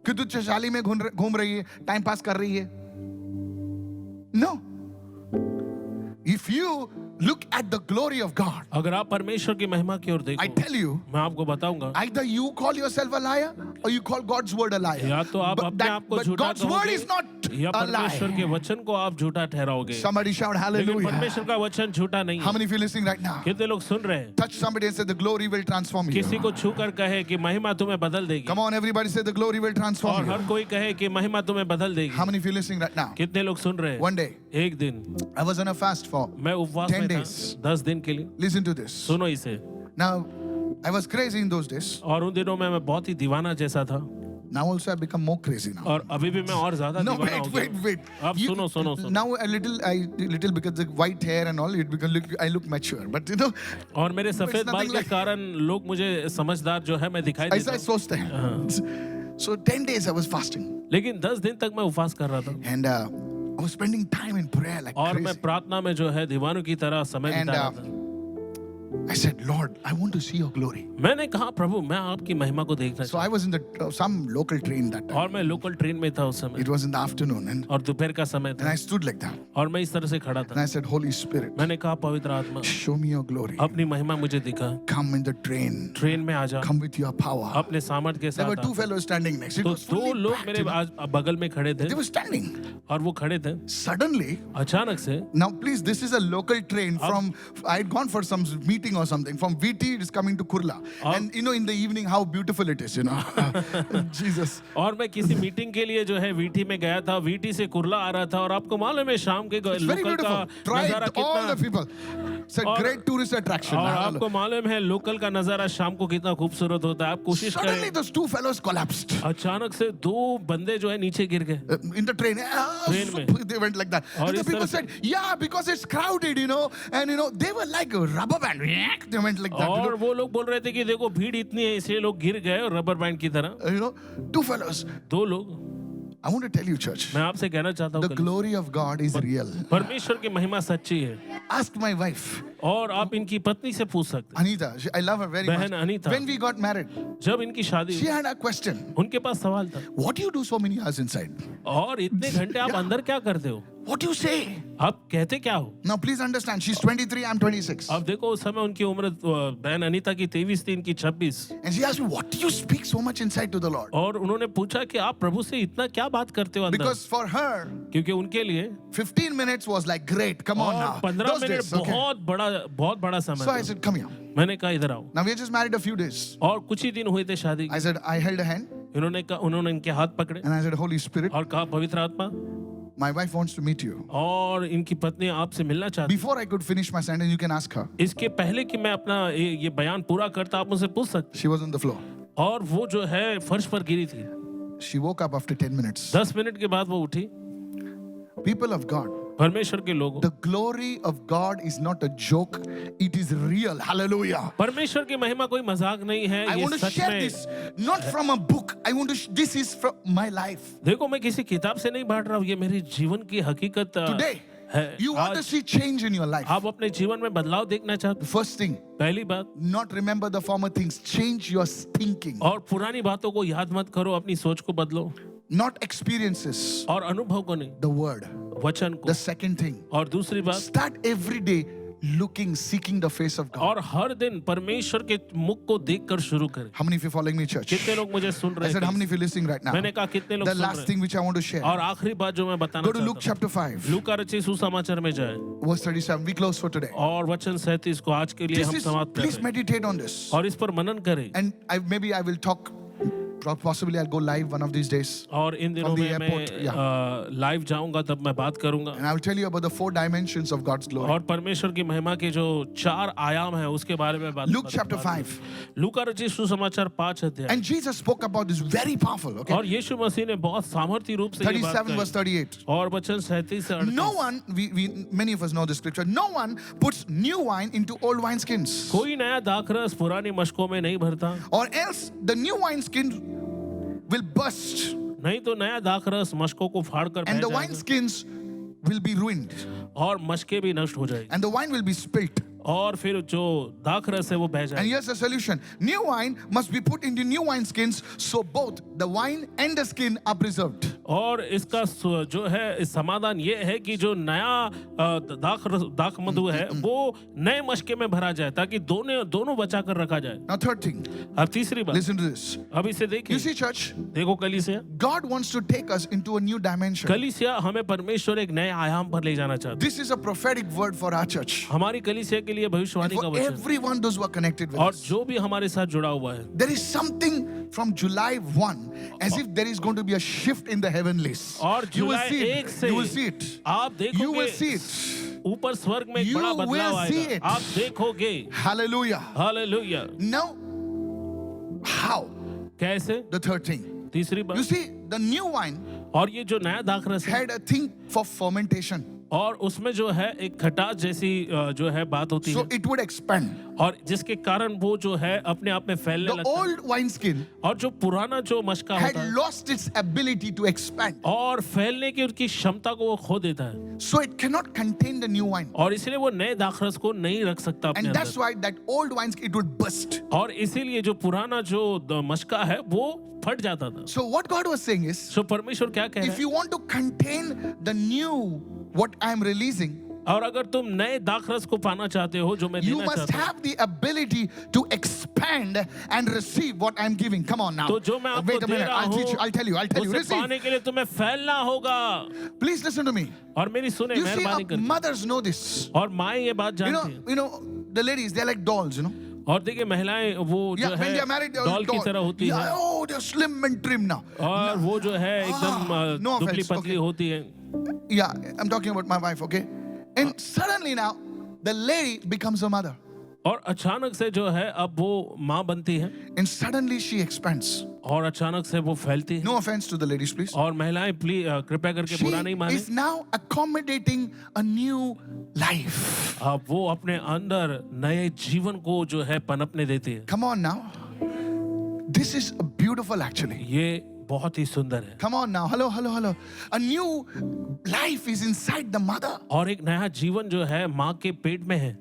कि तू चाली में घूम रही है, टाइम पास कर रही है. No. If you look at the glory of God, अगर आप परमेश्वर की महिमा की ओर I देखो tell you, मैं आपको बताऊंगा either you call yourself a liar or you call God's word a liar. या तो आप But अपने that- आप को but झूठा God's word कहोगे is not या a परमेश्वर lie. के वचन को आप झूठा ठहराओगे। Somebody shout लेकिन hallelujah. परमेश्वर का वचन झूठा नहीं How है। many of you listening right now? कितने लोग सुन रहे हैं? Touch somebody and say the glory will transform you. किसी को छू कर कहे कि महिमा तुम्हें बदल देगी Come on, everybody say the glory will और transform हर you. कोई कहे कि महिमा तुम्हें बदल देगी। How many of you listening right now? कितने लोग सुन रहे हैं? One day, एक दिन I was on a fast for मैं उपवास 10 में था days. 10 दिन के लिए। Listen to this. सुनो इसे। Now, I was crazy in those days. और उन दिनों में मैं बहुत ही दीवाना जैसा था Now also I've become more crazy now. और अभी भी मैं और ज्यादा No, दीवाना हो wait. गया। अब You- सुनो सुनो सुनो। Now a little because the white hair and all, I look mature. But you know, और मेरे सफेद nothing बाल के like- कारण लोग मुझे समझदार जो है मैं दिखाई ऐसा देता हूँ। सोचते हैं. So 10 days I was fasting लेकिन 10 दिन तक मैं उपवास कर रहा था and I was spending time in prayer like और मैं crazy. प्रार्थना में जो है दीवानों की तरह समय And बिता रहा था। I said, Lord, I want to see your glory. मैंने कहा प्रभु मैं आपकी महिमा को देखना So I was in the some local train that चाहता time. हूं। और मैं लोकल ट्रेन में था उस समय It was in the afternoon, and और दोपहर का समय था I stood like that. और मैं इस तरह से खड़ा And था। I said, Holy Spirit, मैंने कहा पवित्र आत्मा show me your glory. अपनी महिमा मुझे दिखा, Come in the train. Train में आ जा, Come with your power. अपने सामर्थ के There were साथ two uh. fellows standing next. It तो was दो fully लोग packed, मेरे you know. बगल में खड़े थे They were standing. और वो खड़े थे। Suddenly, अचानक से now please, this is a local train from, I had gone for some meeting or something. From VT, it is coming to Kurla. And you know, in the evening, how beautiful it is, you know. Jesus. और मैं किसी meeting के लिए जो है VT में गया था, वीटी से कुर्ला आ रहा था और आपको मालूम है शाम के It's very लोकल का beautiful. Try नजारा it, all the कितना, people. It's a great tourist attraction. और आपको मालूम है लोकल का नजारा शाम को कितना खूबसूरत होता है। आप कोशिश Suddenly, करें। those two fellows collapsed अचानक से दो बंदे जो है नीचे गिर गए in the train. Train में। They went like that. और And the इस people तरह से- said, yeah, because it's crowded, you know. And, you know, they were like a rubber band. They went like that. और वो लोग बोल रहे थे कि देखो भीड़ इतनी है इसलिए लोग गिर गए और रबर बैंड की तरह। You know, two fellows. दो लोग, I want to tell you, church, मैं आपसे कहना चाहता the हूँ glory of God is real. परमेश्वर की महिमा सच्ची है। Ask my wife, और आप इनकी पत्नी से पूछ सकते Anita. I love her very much. बहन Anita. When we got married, हैं। जब इनकी शादी she हुई, had a question. उनके पास सवाल था, What do you do so many hours inside? और इतने घंटे आप अंदर क्या करते हो? What do you say? आप कहते क्या हो? Now, please understand, she's 23, I'm 26. अब देखो उस समय उनकी उम्र बहन अनीता की 23 थी, इनकी 26। And she asked me, what do you speak so much inside to the Lord? और उन्होंने पूछा कि आप प्रभु से इतना क्या बात करते हो अंदर? Because for her, क्योंकि उनके लिए 15 minutes was like, great, come on और now. 15 Those minute days, okay. बहुत बड़ा समय So I था। said, come here. मैंने कहा इधर आओ। Now, we just married a few days. और कुछ ही दिन हुए थे शादी के। I said, I held a hand उन्होंने इनके हाथ पकड़े and I said, Holy Spirit, और कहा पवित्र आत्मा, my wife wants to meet you. और इनकी पत्नी आपसे मिलना चाहती। Before I could finish my sentence, you can ask her. इसके पहले कि मैं अपना ये बयान पूरा करता, आप मुझसे पूछ सकते। She was on the floor. और वो जो है फर्श पर गिरी थी। She woke up after 10 minutes. 10 minute के बाद वो उठी। People of God, परमेश्वर के लोगों, the glory of God is not a joke, it is real. Hallelujah. परमेश्वर की महिमा कोई मजाक नहीं है, I ये want to सच share में। this not from a book. I want to. This is from my life. देखो मैं किसी किताब से नहीं बांट रहा हूँ, ये मेरी जीवन की हकीकत Today, है। you want to आज see change in your life. आप अपने जीवन में बदलाव देखना चाहते हो? First thing, पहली बात, not remember the former things. Change your thinking, और पुरानी बातों को याद मत करो, अपनी सोच को बदलो, not experiences. और अनुभव को नहीं, The word. वचन को। The second thing, और दूसरी बात, start every day looking, seeking the face of God. और हर दिन परमेश्वर के मुख को देखकर शुरू करें। How many of you following me, church? कितने लोग मुझे सुन I रहे said, how हैं? many of you listening right now? मैंने कहा कितने लोग The सुन last रहे thing which I want to share. हैं? और आखिरी बात जो मैं बताना Go to Luke चाहता chapter हूँ, 5, लूका रचित सुसमाचार में जाए verse 37. We close for today. और वचन 37 को आज के लिए This हम is, समाप्त please करें meditate on this. और इस पर मनन करें। And maybe I will talk, possibly I'll go live one of these days. और इन दिनों From the में airport, मैं लाइव जाऊंगा, तब मैं बात करूंगा And I will tell you about the 4 dimensions of God's glory. और परमेश्वर की महिमा के जो 4 आयाम हैं उसके बारे में बात। Luke chapter 5. लूका रचित सुसमाचार 5 अध्याय। And Jesus spoke about this very powerful, okay? और यीशु मसीह ने बहुत सामर्थ्य रूप से ये बात 37 verse कही। 38. और वचन 37 से 38। No one, many of us know the scripture, no one puts new wine into old wineskins. कोई नया दाखरस पुरानी मशकों में नहीं भरता, Or else the new wineskin will burst नहीं तो नया दाखरस मशकों को फाड़कर and बह the जाएगा wineskins will be ruined और मशकें भी नष्ट हो जाएगी and the wine will be spilt. और फिर जो दाखरस है वो बह And जाएगा। here's the solution. New wine must be put into new wineskins so both the wine and the skin are preserved. और इसका जो है समाधान ये है कि जो नया दाख मधु है वो नए मशके में भरा जाए ताकि दोनों बचा कर रखा जाए। Now third thing, अब तीसरी बात, listen to this. अब इसे You देखिए, see church, देखो कलीसिया, God wants to take us into a new dimension. कलीसिया हमें परमेश्वर एक नए आयाम पर ले जाना चाहता है। This is a prophetic word for our church. हमारी कलीसिया के लिए भविष्यवाणी का For वचन everyone those who are connected with और us. जो भी हमारे साथ जुड़ा हुआ है। There is something from July 1 as if there is going to be a shift in the heavenlies. और You will July see 1 it. से You will see it. आप You will देखोगे see it. ऊपर स्वर्ग में एक You बड़ा will बदलाव see आएगा, it. आप देखोगे। Hallelujah. हालेलुया। Now, how? कैसे? The third thing. तीसरी You बात, see, the new wine और ये जो नया दाखरस है had a thing for fermentation. और उसमें जो है एक खटास जैसी जो है बात होती So है it would expand. और जिसके कारण वो जो है अपने आप में फैलने The लगता है old wineskin और जो पुराना जो मशका had होता है lost its ability to expand. और फैलने की उनकी क्षमता को वो खो देता है So it cannot contain the new wine. और इसलिए वो नए दाखरस को नहीं रख सकता अपने And that's अंदर why that old wineskin, it would burst. और इसीलिए जो पुराना जो मशका है वो फट जाता था So what God was saying is, सो परमेश्वर क्या कह रहा if है you want to contain the new, what I am releasing, और अगर तुम नए दाखरस को पाना चाहते हो जो मैं you देना must चाहता हूँ have the ability to expand and receive what I'm giving. Come on now. तो जो मैं आपको Wait a दे minute. रहा I'll teach you. हूँ I'll tell you. I'll tell you. उसे Receive. पाने के लिए तुम्हें फैलना होगा Please listen to me. और मेरी सुने You see, मेहरबानी करके mothers know this. और माँ ये बात जानती है You know, the ladies, they're like dolls, you know. और देखिए महिलाएं वो जो Yeah, when है they're married, they're डॉल की doll. तरह होती Yeah, है oh, they're slim and trim now. और वो जो है एकदम no दुबली offense, पतली okay. होती है Yeah, I'm talking about my wife, okay? And suddenly now, the lady becomes a mother. और अचानक से जो है अब वो माँ बनती है And suddenly she expands. और अचानक से वो फैलती है No offense to the ladies, please. और महिलाएं प्लीज कृपया करके She बुरा नहीं माने is now accommodating a new life. अब वो अपने अंदर नए जीवन को जो है पनपने देती है Come on now. This is beautiful actually. ये बहुत ही सुंदर है Come on now. Hello, hello, hello. A new life is inside the mother. और एक नया जीवन जो है माँ के पेट में है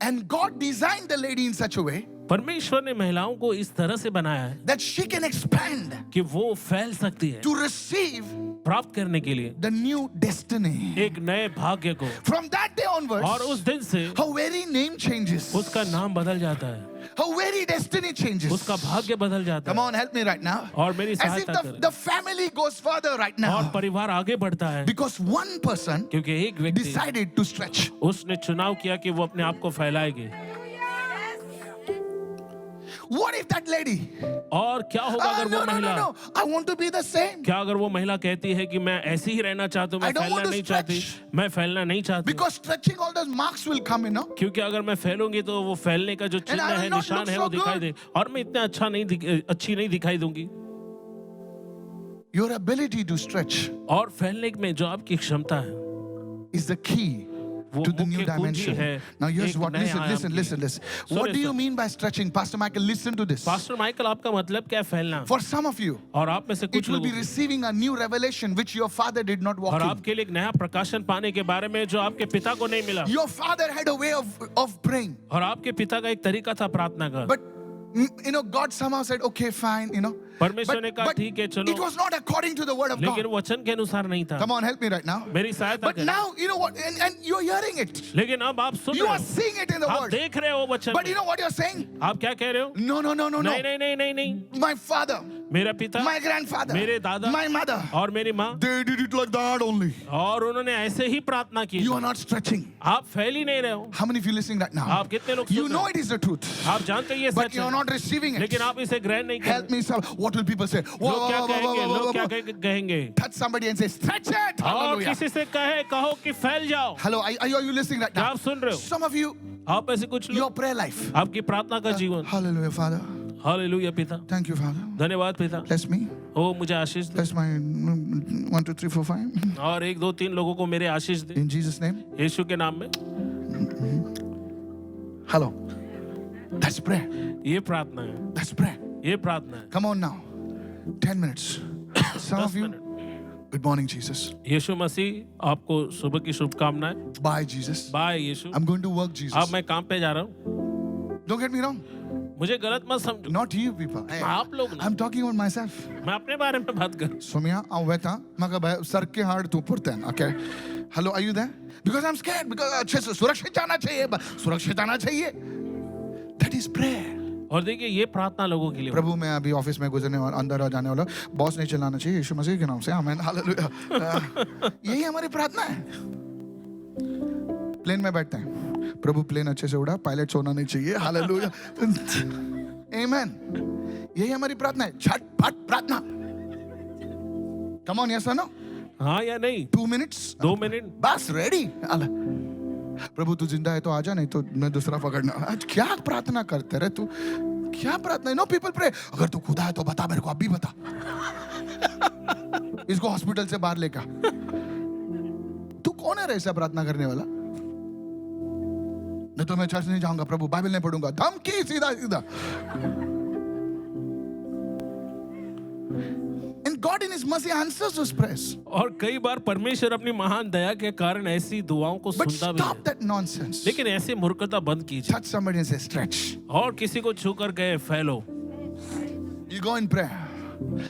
And God designed the lady in such a way परमेश्वर ने महिलाओं को इस तरह से बनाया है that she can expand कि वो फैल सकती है to receive प्राप्त करने के लिए the new destiny. एक नए भाग्य को From that day onwards, और उस दिन से her very name changes. उसका नाम बदल जाता है Her very destiny changes. उसका भाग्य बदल जाता Come है on, help me right now. और मेरी As if सहायता the, करें the family goes further right और now. परिवार आगे बढ़ता है Because one person क्योंकि एक व्यक्ति decided to stretch. उसने चुनाव किया कि वो अपने आप को फैलाएगी What if that lady? और क्या होगा अगर वो No, no, महिला no, no. I want to be the same. क्या अगर वो महिला कहती है कि मैं ऐसी ही रहना चाहती हूँ मैं I don't फैलना want to नहीं चाहती stretch. मैं फैलना नहीं चाहती Because stretching, all those marks will come, you know. क्योंकि अगर मैं फैलूंगी तो वो फैलने का जो चिन्ह I will है not निशान look है so वो दिखाई good. दे और मैं इतना अच्छी नहीं दिखाई दूंगी Your ability to stretch और फैलने में जो आपकी क्षमता है is the key वो to the new मुख्य कुंजी dimension. है Now here's एक what, नए listen, आयाम listen, की। listen, listen. सुनिए, What do you सुनिए। mean by stretching? Pastor Michael, listen to this. Pastor Michael आपका मतलब क्या है फैलना For some of you, और आप में से it कुछ will लोगों be को receiving a new revelation which your father did not walk और in. आपके लिए एक नया प्रकाशन पाने के बारे में जो आपके पिता को नहीं मिला Your father had a way of praying. और आपके पिता का एक तरीका था प्रार्थना का But you know, God somehow said, okay, fine, you know. परमेश्वर ने कहा ठीक है चलो it was not according to the word of लेकिन God. वचन के अनुसार नहीं था Come on, help me right now. मेरी सहायता But करें now, you know what, and you're hearing it. लेकिन अब आप सुन You रहे are हो seeing it in the आप word. देख रहे हो वचन But you में। know what you're saying? आप क्या कह रहे हो No, no, no, no, no. नहीं नहीं नहीं नहीं नहीं My father, मेरा पिता my grandfather, मेरे दादा my mother, और मेरी माँ they did it like that only. और उन्होंने ऐसे ही प्रार्थना की You are not stretching. आप फैल ही नहीं रहे हो How many of you listening right now? आप कितने लोग You सुन know रहे it is the truth. हो आप जानते हैं ये But सच you're है not receiving it. लेकिन आप इसे ग्रहण नहीं कर Help me, sir. What will people say? Whoa, लोग क्या whoa, whoa, whoa, कहेंगे whoa, लोग whoa, क्या whoa. कहेंगे Touch somebody and say, stretch it. और Hallelujah. किसी से कहो कि फैल जाओ Hello, are you listening right क्या now? आप सुन रहे हो Some of you, आप ऐसे कुछ your लोग prayer life. आपकी प्रार्थना का जीवन Hallelujah, Father. हालेलुया पिता Thank you, Father. धन्यवाद पिता Bless me. ओ मुझे आशीष दे Bless my 1, 2, 3, 4, 5. और 1 2 3 लोगों को मेरे आशीष दे In Jesus' name. यीशु के नाम में Hello. That's prayer. ये प्रार्थना है That's prayer. ये प्रार्थना है Come on now. 10 minutes. Some 10 of you, minute good morning, Jesus. यीशु मसीह आपको सुबह की शुभकामनाएं Bye, Jesus. बाय यीशु I'm going to work, Jesus. अब मैं काम पे जा रहा हूँ Don't get me wrong. मुझे गलत मत समझो Not you people. Hey, आप लोग नहीं। I'm talking about myself. मैं अपने बारे में बात कर Somia, aweta, maga sarke hard tu purten. Okay. Hello, are you there? Because I'm scared. Because अच्छे से सुरक्षित जाना चाहिए. सुरक्षित आना चाहिए. That is prayer. और देखिए ये प्रार्थना लोगों के लिए प्रभु मैं अभी ऑफिस में गुजरने वाला अंदर आ जाने वाला बॉस नहीं चिल्लाना चाहिए यीशु मसीह के नाम से आमीन हालेलुया यही हमारी प्रार्थना है प्लेन में बैठते हैं प्रभु प्लेन अच्छे से उड़ा पायलट सोना नहीं चाहिए हालेलुया आमीन यही हमारी प्रार्थना है झटपट प्रार्थना कम ऑन यस और नो हाँ या नहीं 2 मिनट्स 2 मिनट बस रेडी प्रभु तू जिंदा है तो आजा नहीं तो मैं दूसरा पकड़ना आज क्या प्रार्थना करते रहे तू क्या प्रार्थना नो पीपल प्रे अगर तू खुदा है तो बता मेरे को अभी बता इसको हॉस्पिटल से बाहर लेकर तू कौन है यार ऐसा प्रार्थना करने वाला? नहीं तो मैं चर्च नहीं जाऊंगा प्रभु, बाइबल नहीं पढ़ूंगा। धमकी सीधा सीधा। And God in His mercy answers those prayers. और कई बार परमेश्वर अपनी महान दया के कारण ऐसी दुआओं को But सुनता भी stop है। that nonsense. लेकिन ऐसी मूर्खता बंद कीजिए Touch somebody and say, stretch. और किसी को छूकर गए फैलो। You go in prayer.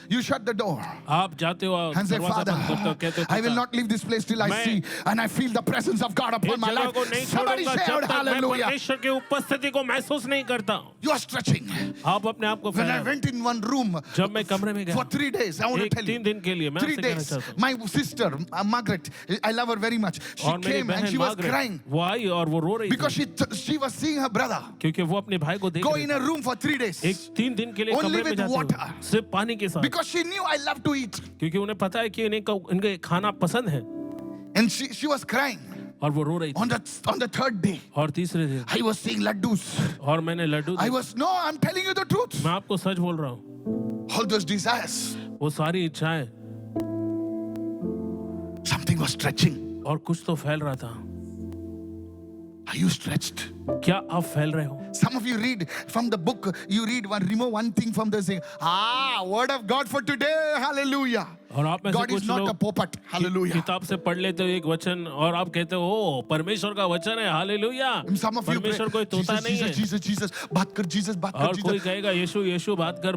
You shut the door आप जाते हो and say, दरवाजा Father, बंद करते हो, कहते हो I will पिता, not leave this place till I मैं see and I feel the presence of God इस upon my जगह life. को नहीं Somebody छोड़ूंगा say जब out तक मैं hallelujah. परमेश्वर की उपस्थिति को महसूस नहीं करता। You are stretching. आप अपने आप को When I फैलाओ। went in one room जब मैं कमरे में for गया 3 days, I want to एक tell you. 3 दिन के लिए मैं 3 आपसे कहना days. चाहता हूँ। My sister, Margaret, I love her very much. She और मेरी came and बहन she was crying मार्गरेट वो आई और वो रो रही because थी she was seeing her brother क्योंकि वो अपने भाई को देख go रही in थी। a room for 3 days एक 3 दिन के लिए Only कमरे में with जाते water. हुए, सिर्फ पानी के साथ, because she knew I love to eat. क्योंकि उन्हें पता है कि इनके खाना पसंद है। And she was crying. और वो रो रही थी। On the 3rd day, और तीसरे दिन I was seeing laddus. और मैंने लड्डू I दिए। was, no, I'm telling you the truth. मैं आपको सच बोल रहा हूँ, All those desires, वो सारी इच्छाएं something was stretching. और कुछ तो फैल रहा था। Are you stretched? क्या आप फैल रहे हो? Some of you read from the book, you remove one thing from the thing. Word of God for today. Hallelujah. और आप में से God कुछ is not a लोग puppet. Hallelujah. किताब से पढ़ लेते हो एक वचन और आप कहते हो ओ परमेश्वर का वचन है, hallelujah. Some of you pray, परमेश्वर कोई तोता नहीं है। Jesus, बात कर Jesus, बात कर और कोई Jesus. कहेगा यीशु यीशु बात कर।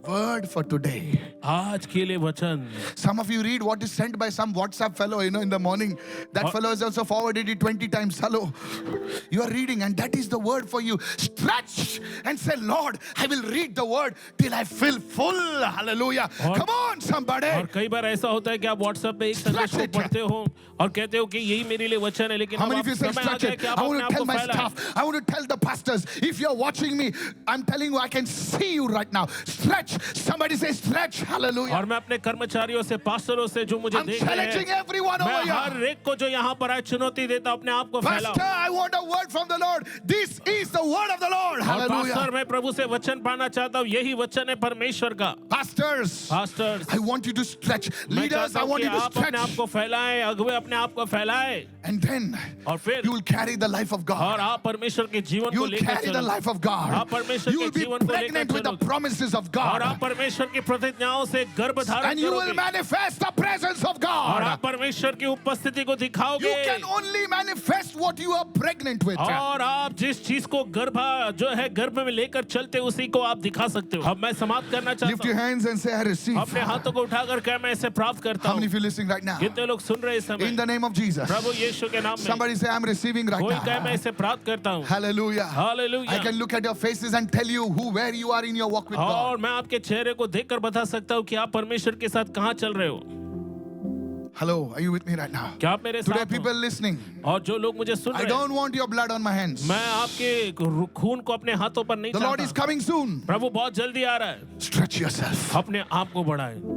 Word for today. आज के लिए वचन। Some of you read what is sent by some WhatsApp fellow, in the morning. That fellow has also forwarded it 20 times. Hello. You are reading and that is the word for you. Stretch and say, Lord, I will read the word till I feel full. Hallelujah. Come on, somebody. और कई बार ऐसा होता है कि आप WhatsApp पे एक संदेश को पढ़ते हो और कहते हो कि यही मेरे लिए वचन है, लेकिन How अब many आप of you say समय आ stretch गया it? कि आप I अपने want आप to को tell my फैलाएं। staff, I want to tell the pastors, if you're watching me, I'm telling you, I can see you right now. Stretch. Somebody say stretch. Hallelujah. और मैं अपने कर्मचारियों से, पास्टरों से जो मुझे I'm देख रहे challenging हैं, everyone over मैं here. हर एक को जो यहाँ पर आए चुनौती देता हूं, अपने आप को फैलाओ। Pastor, I want a word from the Lord. This is the word of the Lord. और Hallelujah. पास्टर मैं प्रभु से वचन पाना चाहता हूँ, यही वचन है परमेश्वर का। Pastors, pastors I want you to stretch. मैं Leaders, चाहता I हूँ want कि you to आप अपने आप stretch. को फैलाएं, अगुवे अपने आप को फैलाएं And then और फिर you will carry the life of और God. आप परमेश्वर के जीवन You को will लेकर carry the चलो life of God. आप परमेश्वर You के will be जीवन को लेकर pregnant with the चलोगे promises of और God. आप परमेश्वर की प्रतिज्ञाओं से गर्भ धारण And you will करोगे manifest the presence of और God. आप परमेश्वर की उपस्थिति को You दिखाओगे can only manifest what you are pregnant with. और आप जिस चीज को गर्भ में लेकर चलते उसी को आप दिखा सकते हो। अब मैं समाप्त करना Lift चाहता your हूँ, hands and say, I receive. अपने हाथों को उठाकर क्या मैं इसे प्राप्त करता How many हूँ? of you listening right now? कितने लोग सुन रहे हैं इस समय? In the name of Jesus. प्रभु यीशु के नाम में Somebody say, I'm receiving right कोई कहे मैं now. इसे प्राप्त करता हूँ। Hallelujah. Hallelujah. I can look at your faces and tell you where you are in your walk with God. और मैं आपके चेहरे को देखकर बता सकता हूँ कि आप परमेश्वर के साथ कहाँ चल रहे हो। Hello, are you with me right now? क्या आप मेरे Today साथ people हो? listening. और जो लोग मुझे सुन I रहे हैं, don't want your blood on my hands. मैं आपके खून को अपने हाथों पर नहीं The Lord is चाहता। coming soon. प्रभु बहुत जल्दी आ रहा है, Stretch yourself. अपने आप को बढ़ाएं।